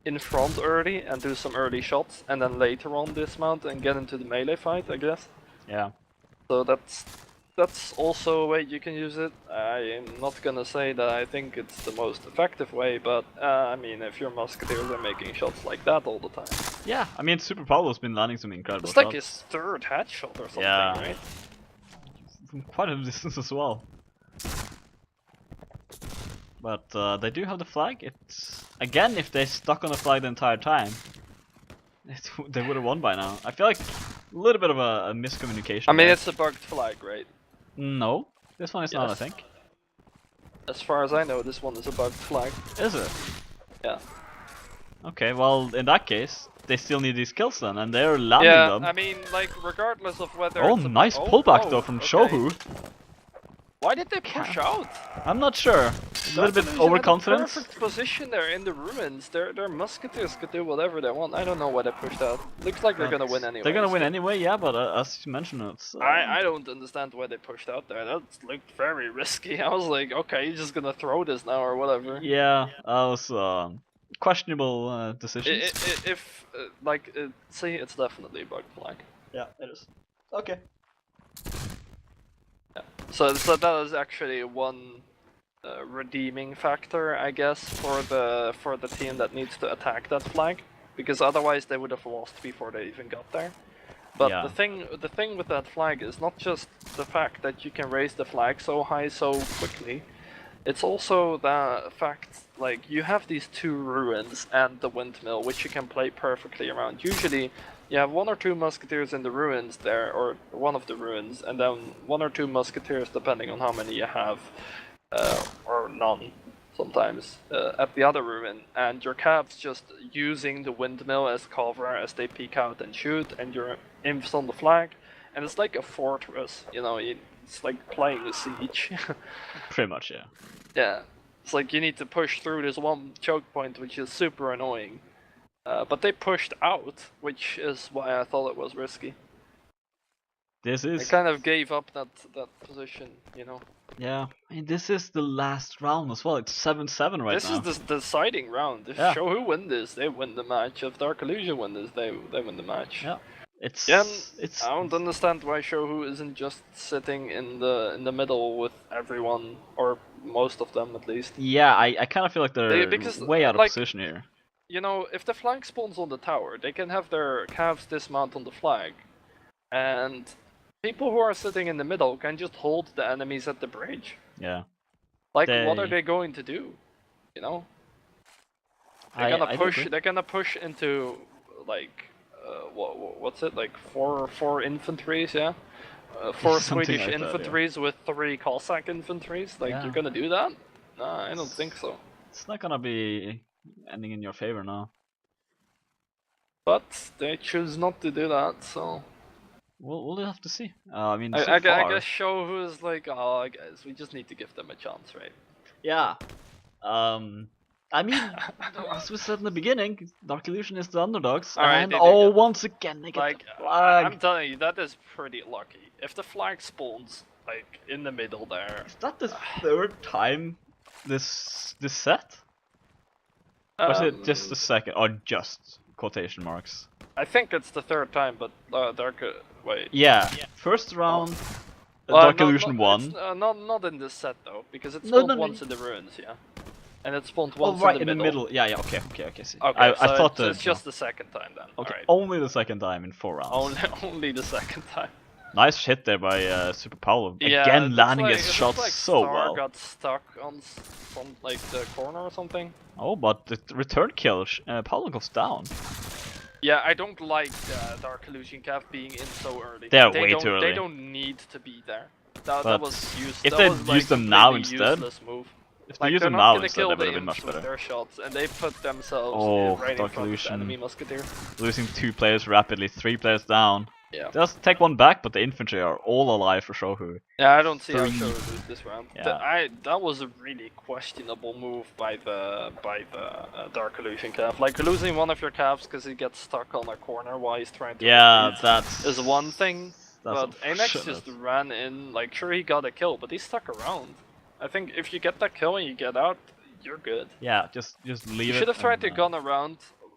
in front early and do some early shots, and then later on dismount and get into the melee fight, I guess. Yeah. So that's also a way you can use it. I am not gonna say that I think it's the most effective way, but I mean, if your musketeers are making shots like that all the time. Yeah, I mean, Super Pablo's been landing some incredible shots. It's like his third headshot or something, right? From quite a distance as well. But they do have the flag. It's again, if they stuck on the flag the entire time, they would have won by now. I feel like a little bit of a miscommunication. I mean, it's a bugged flag, right? No, this one is not, I think. As far as I know, this one is a bugged flag. Is it? Yeah. Okay, well, in that case, they still need these kills then, and they're landing them. Yeah, I mean, like, regardless of whether it's nice pullback though from CHoHu. Why did they push out? I'm not sure. A little bit overconfidence. Perfect position there in the ruins. Their musketeers could do whatever they want. I don't know why they pushed out. Looks like they're gonna win anyway. They're gonna win anyway, yeah. But as you mentioned, it's. I don't understand why they pushed out there. That looked very risky. I was like, okay, you're just gonna throw this now or whatever. Yeah, that was questionable decisions. See, it's definitely a bug flag. Yeah, it is. Okay. So that is actually one redeeming factor, I guess, for the team that needs to attack that flag, because otherwise they would have lost before they even got there. But the thing with that flag is not just the fact that you can raise the flag so high so quickly. It's also the fact, like, you have these two ruins and the windmill, which you can play perfectly around. Usually, you have one or two musketeers in the ruins there, or one of the ruins, and then one or two musketeers, depending on how many you have, or none, sometimes, at the other ruin. And your calves just using the windmill as cover as they peek out and shoot, and your imps on the flag. And it's like a fortress, you know, it's like playing a siege. Pretty much, yeah. Yeah, it's like you need to push through this one choke point, which is super annoying. But they pushed out, which is why I thought it was risky. They kind of gave up that position, you know. Yeah, I mean, this is the last round as well. It's 7-7 right now. This is the deciding round. If CHoHu win this, they win the match. If DarkIllusion win this, they win the match. Yeah. It's Yeah, it's I don't understand why CHoHu isn't just sitting in the middle with everyone, or most of them at least. yeah. I kind of feel like they're Because way out of like, position here. you know, if the flag spawns on the tower, they can have their calves dismount on the flag, and people who are sitting in the middle can just hold the enemies at the bridge. Yeah. Like, what are they going to do? You know, they're gonna I do push. agree. They're gonna push into like, what's it like? Four infantries, yeah. Four Something Swedish like that, yeah. infantries with 3 Cossack infantries. Like, Yeah. you're gonna do that? No, I don't think so. It's not gonna be ending in your favor now. But they choose not to do that, so. We'll have to see. I mean, so I far. guess CHoHu is like, oh, guys, we just need to give them a chance, right? Yeah. I mean, as we said in the beginning, DarkIllusion is the underdogs, Alright, and they do get once again they get like, the flag. I'm telling you, that is pretty lucky. If the flag spawns like in the middle there, Is that the third time this set? Or is it just the second? Or just quotation marks? I think it's the third time, but wait. Yeah. First round, Well, DarkIllusion won. Not in this set though, because it No, spawned no, no. once in the ruins, yeah. And it spawned Oh, once right in the middle. Yeah, okay. See. Okay, I so thought it's just the second time then. okay, Alright. only the second time in 4 rounds. Only the second time. Nice hit there by Super Paolo. Yeah, Again, landing like, his shots like so Star well. got stuck on from like the corner or something. Oh, but the return kill, Paolo goes down. Yeah, I don't like DarkIllusion Cav being in so early. They're way too early. They don't need to be there. That was useless. If that they was, use like, them now completely instead, useless move. if they Like, use they're them not now gonna instead, kill they the would have been imps much with better. their shots, and they put themselves right in front of the enemy musketeer. Losing 2 players rapidly, 3 players down. Yeah. Just take 1 back, but the infantry are all alive for CHoHu. Yeah, I don't see how 3. CHoHu lose this round. Yeah. That was a really questionable move by the DarkIllusion Cav. Like, losing one of your calves because he gets stuck on a corner while he's trying to retreat is one thing. But Anex just ran in, like, sure he got a kill, but he stuck around. I think if you get that kill and you get out, you're good. Yeah, just leave it. You should have tried to gun around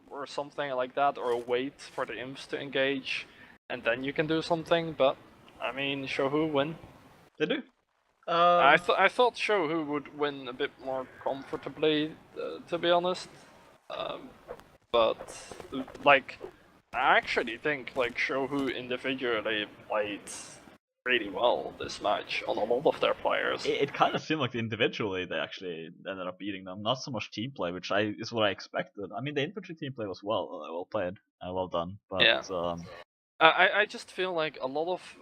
or something like that, or wait for the imps to engage, and then you can do something, but, I mean, CHoHu win. They do. I thought CHoHu would win a bit more comfortably, to be honest. But, like, I actually think like CHoHu individually played really well this match on a lot of their players. It kind of seemed like individually they actually ended up beating them, not so much team play, which is what I expected. I mean, the infantry team play was well played, well done. But yeah. I just feel like a lot of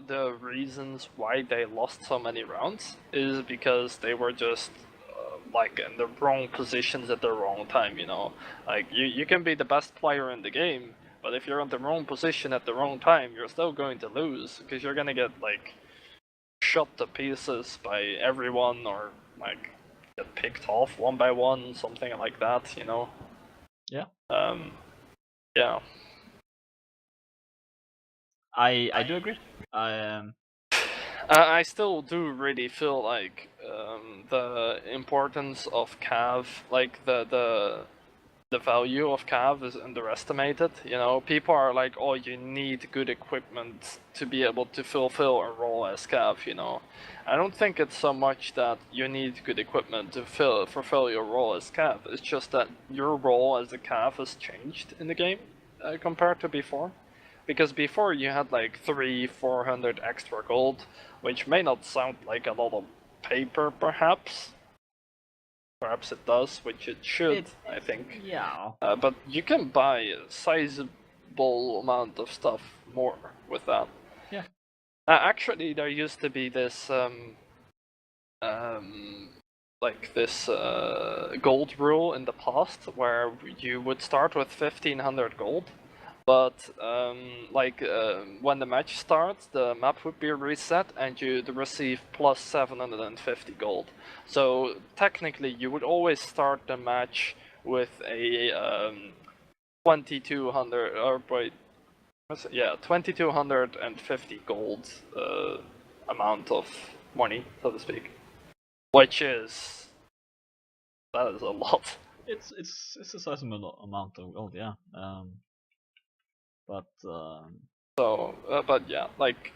the reasons why they lost so many rounds is because they were just like in the wrong positions at the wrong time, you know. Like you can be the best player in the game, but if you're in the wrong position at the wrong time, you're still going to lose, because you're gonna get like shot to pieces by everyone, or like get picked off one by one, something like that, you know. Yeah. Yeah. I do agree. I still do really feel like the importance of Cav, like the value of Cav is underestimated. You know, people are like, oh, you need good equipment to be able to fulfill a role as Cav, you know. I don't think it's so much that you need good equipment to fulfill your role as Cav. It's just that your role as a Cav has changed in the game compared to before. Because before you had like 300-400 extra gold, which may not sound like a lot of paper, perhaps. Perhaps it does, which it should, I think. Yeah. But you can buy a sizable amount of stuff more with that. Yeah. Actually, there used to be this, gold rule in the past, where you would start with 1500 gold. But when the match starts, the map would be reset and you'd receive plus 750 gold. So technically, you would always start the match with a 2250 gold amount of money, so to speak, which is a lot. It's a sizable amount of gold, yeah. But but yeah, like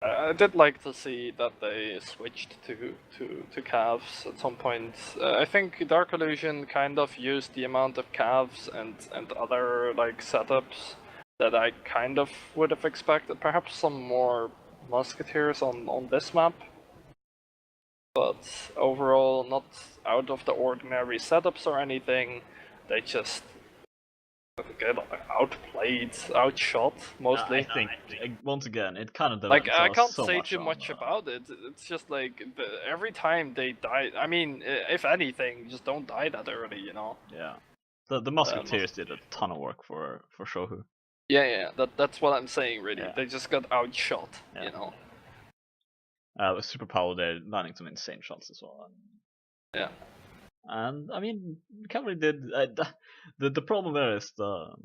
I did like to see that they switched to calves at some point. I think DarkIllusion kind of used the amount of calves and other like setups that I kind of would have expected. Perhaps some more musketeers on this map, but overall not out of the ordinary setups or anything. They just get outplayed, outshot mostly. I think once again it kind of like I can't so say too much about it. It's just like every time they die. I mean, if anything, just don't die that early, you know. Yeah, the musketeers did a ton of work for CHoHu. Yeah, that's what I'm saying. Really, they just got outshot, you know. With superpower, they're landing some insane shots as well. Yeah. And I mean, Cavalry did the problem there is the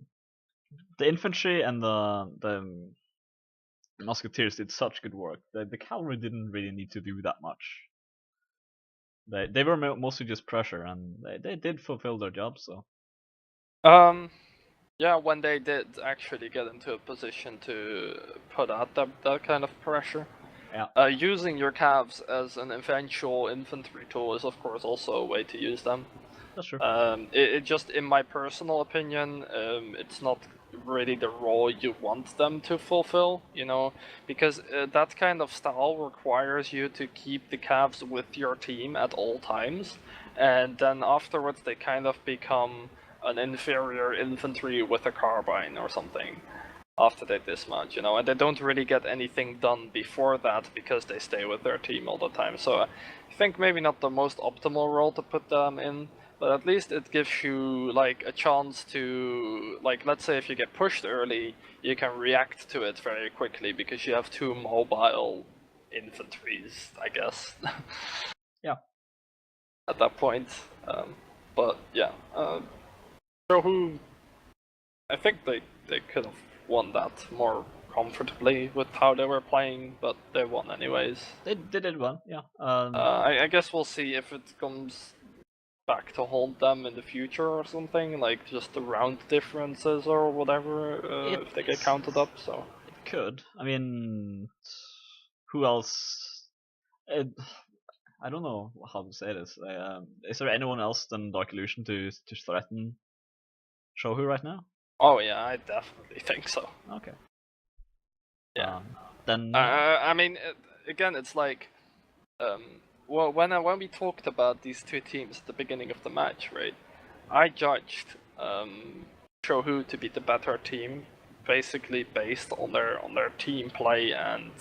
infantry and the musketeers did such good work. The cavalry didn't really need to do that much. They were mostly just pressure, and they did fulfill their job. So. Yeah, when they did actually get into a position to put out that kind of pressure. Yeah. Using your calves as an eventual infantry tool is of course also a way to use them. That's true. It just, in my personal opinion, it's not really the role you want them to fulfill, you know, because that kind of style requires you to keep the calves with your team at all times, and then afterwards they kind of become an inferior infantry with a carbine or something after they dismount, you know, and they don't really get anything done before that because they stay with their team all the time. So I think maybe not the most optimal role to put them in, but at least it gives you like a chance to, like, let's say if you get pushed early, you can react to it very quickly because you have two mobile infantries, I guess. Yeah. At that point, but yeah, CHoHu, I think they could have won that more comfortably with how they were playing, but they won anyways. They did well, yeah. I guess we'll see if it comes back to hold them in the future or something, like just the round differences or whatever, if they get counted up. So it could. I mean, who else? I don't know how to say this. Is there anyone else than DarkIllusion to threaten CHoHu right now? Oh yeah, I definitely think so. Okay. Yeah. Then. I mean, again, it's like, well, when we talked about these two teams at the beginning of the match, right? I judged CHoHu to be the better team, basically based on their team play and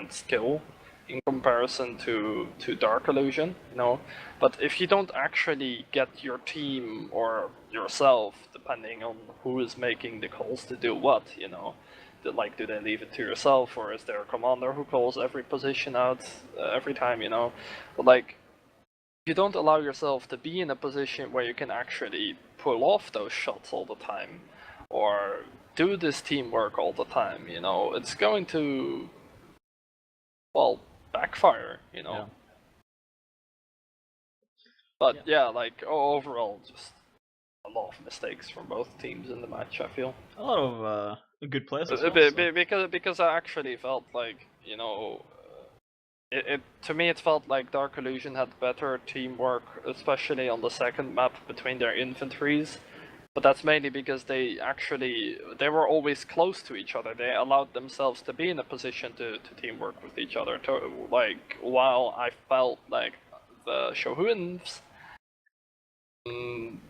skill in comparison to DarkIllusion, you know. But if you don't actually get your team or yourself, depending on who is making the calls to do what, you know, like, do they leave it to yourself, or is there a commander who calls every position out every time, you know? But like, you don't allow yourself to be in a position where you can actually pull off those shots all the time, or do this teamwork all the time, you know, it's going to, well, backfire, you know. Yeah. But yeah, like overall, just a lot of mistakes from both teams in the match, I feel. A lot of good players as well. Because I actually felt like, you know, it to me it felt like DarkIllusion had better teamwork, especially on the second map between their infantries. But that's mainly because they were always close to each other. They allowed themselves to be in a position to teamwork with each other. Like, while I felt like the CHoHuans,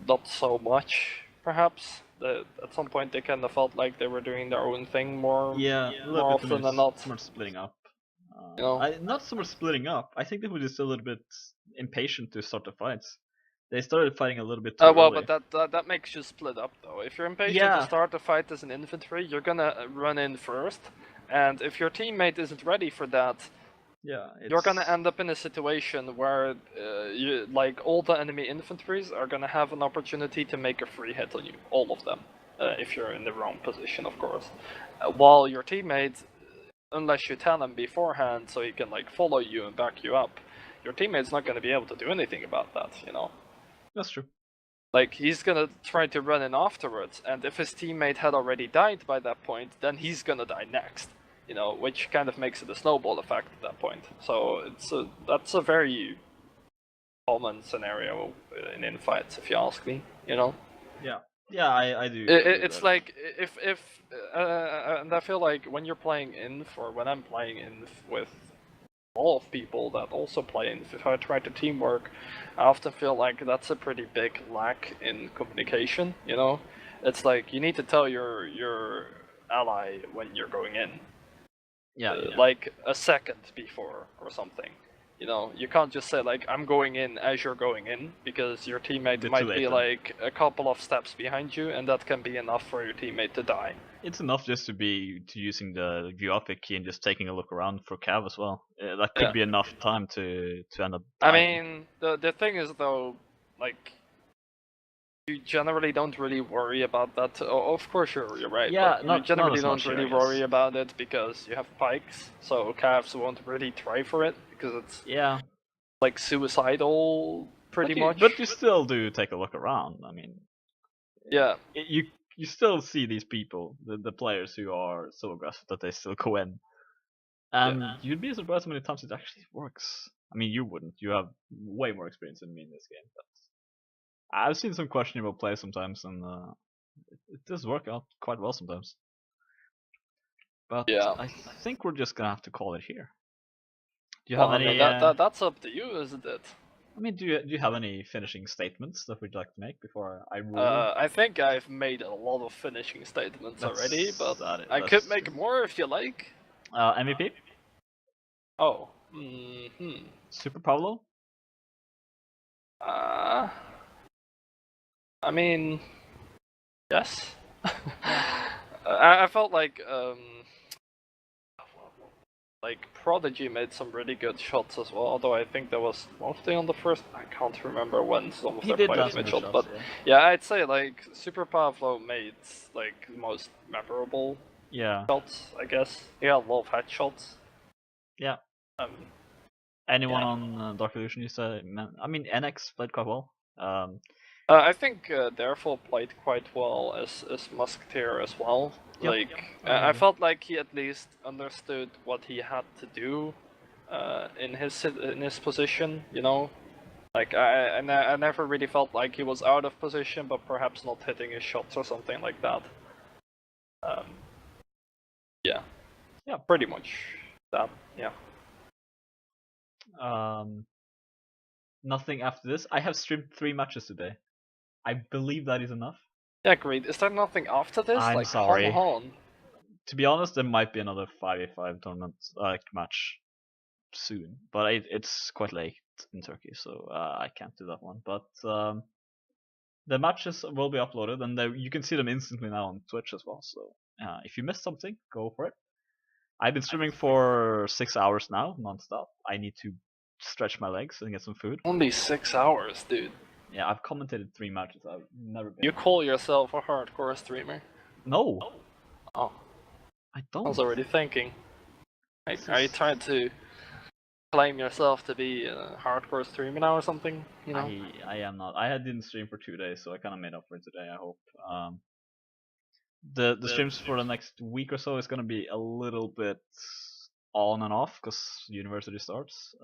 not so much, perhaps. At some point they kind of felt like they were doing their own thing more often than not. More splitting up. You know? Not so much splitting up. I think they were just a little bit impatient to start the fights. They started fighting a little bit too well, early. but that makes you split up though. If you're impatient to start the fight as an infantry, you're gonna run in first, and if your teammate isn't ready for that, you're gonna end up in a situation where like all the enemy infantries are gonna have an opportunity to make a free hit on you, all of them, if you're in the wrong position, of course. While your teammate, unless you tell him beforehand so he can like follow you and back you up, your teammate's not gonna be able to do anything about that, you know. That's true. Like, he's gonna try to run in afterwards, and if his teammate had already died by that point, then he's gonna die next. You know, which kind of makes it a snowball effect at that point. So that's a very common scenario in infights, if you ask me. You know. Yeah. Yeah, I do. It's like if and I feel like when you're playing Inf, or when I'm playing Inf with a lot of people that also play Inf, if I try to teamwork, I often feel like that's a pretty big lack in communication. You know, it's like you need to tell your ally when you're going in. Yeah, Like a second before or something. You know, you can't just say like I'm going in as you're going in, because your teammate might be like a couple of steps behind you, and that can be enough for your teammate to die. It's enough just to using the WFAS key and just taking a look around for Cav as well. That could be enough time to end up dying. I mean, the thing is though, like, you generally don't really worry about that. Oh, of course you're right. Yeah, but you generally don't here, really worry about it because you have pikes, so Cavs won't really try for it because it's like suicidal pretty much. But you still do take a look around. I mean, you still see these people, the players who are so aggressive that they still go in. And you'd be surprised how many times it actually works. I mean, you wouldn't. You have way more experience than me in this game. But I've seen some questionable plays sometimes, and it does work out quite well sometimes. But I think we're just gonna have to call it here. Do you have any? That's up to you, isn't it? I mean, do you have any finishing statements that we'd like to make before I rule? I think I've made a lot of finishing statements already, but I could make more if you like. MVP? Oh. Super Pablo? I mean, yes. I felt like Prodigy made some really good shots as well, although I think that was mostly on the first. I can't remember when some of the players made shots, but yeah, I'd say like Super Pavlo made like the most memorable shots, I guess. He had a lot of headshots. Yeah. Anyone on DarkIllusion you say? I mean, NX played quite well. I think Therefore played quite well as Musketeer as well. I felt like he at least understood what he had to do in his position. You know, like I never really felt like he was out of position, but perhaps not hitting his shots or something like that. Yeah, pretty much that. Yeah. Nothing after this. I have streamed 3 matches today. I believe that is enough. Yeah, great. Is there nothing after this? I'm sorry. Come on. To be honest, there might be another 5v5 tournament match soon, but it's quite late in Turkey, so I can't do that one. But the matches will be uploaded, and you can see them instantly now on Twitch as well. So if you missed something, go for it. I've been streaming for 6 hours now, non-stop. I need to stretch my legs and get some food. Only 6 hours, dude. Yeah, I've commentated 3 matches. I've never been. You call yourself a hardcore streamer? No. Oh. I don't. I was already thinking. Are you trying to claim yourself to be a hardcore streamer now or something? You know? I am not. I didn't stream for 2 days, so I kind of made up for it today, I hope. The streams for the next week or so is going to be a little bit on and off because university starts.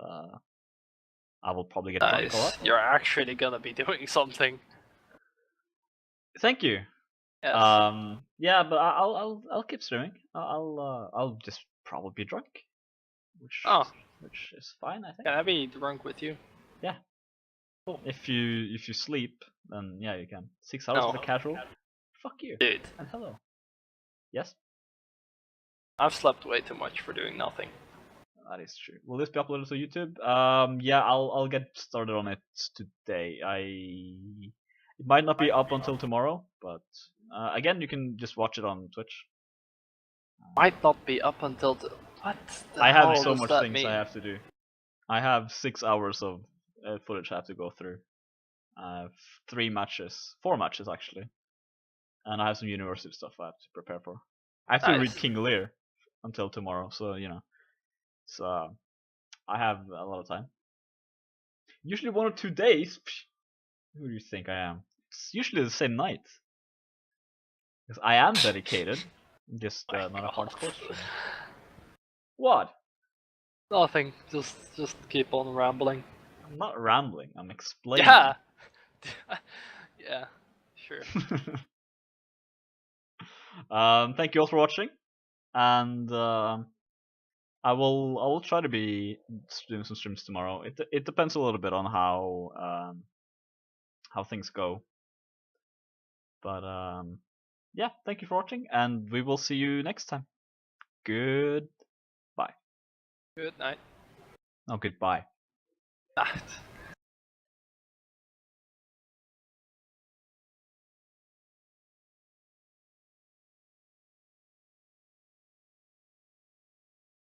I will probably get drunk a lot. You're actually gonna be doing something. Thank you. Yes. Yeah, but I'll keep streaming. I'll just probably be drunk, which is fine, I think. Can I be drunk with you? Yeah. Cool. If you sleep, then yeah, you can. 6 hours for the casual. Fuck you. Dude. And hello. Yes? I've slept way too much for doing nothing. That is true. Will this be uploaded to YouTube? Yeah, I'll get started on it today. It might not be up until tomorrow, but again, you can just watch it on Twitch. Might not be up until what? I have so much things I have to do. I have 6 hours of footage I have to go through. 3 matches, 4 matches actually, and I have some university stuff I have to prepare for. I have to read King Lear until tomorrow, so you know. So I have a lot of time. Usually 1 or 2 days. Who do you think I am? it's usually the same night. Because I am dedicated, just not a hardcore streamer. What? Nothing. Just keep on rambling. I'm not rambling. I'm explaining. Yeah. Yeah. Sure. Thank you all for watching, and I will try to be doing some streams tomorrow. It depends a little bit on how things go. But yeah, thank you for watching, and we will see you next time. Goodbye. Good night. Oh, goodbye. Night.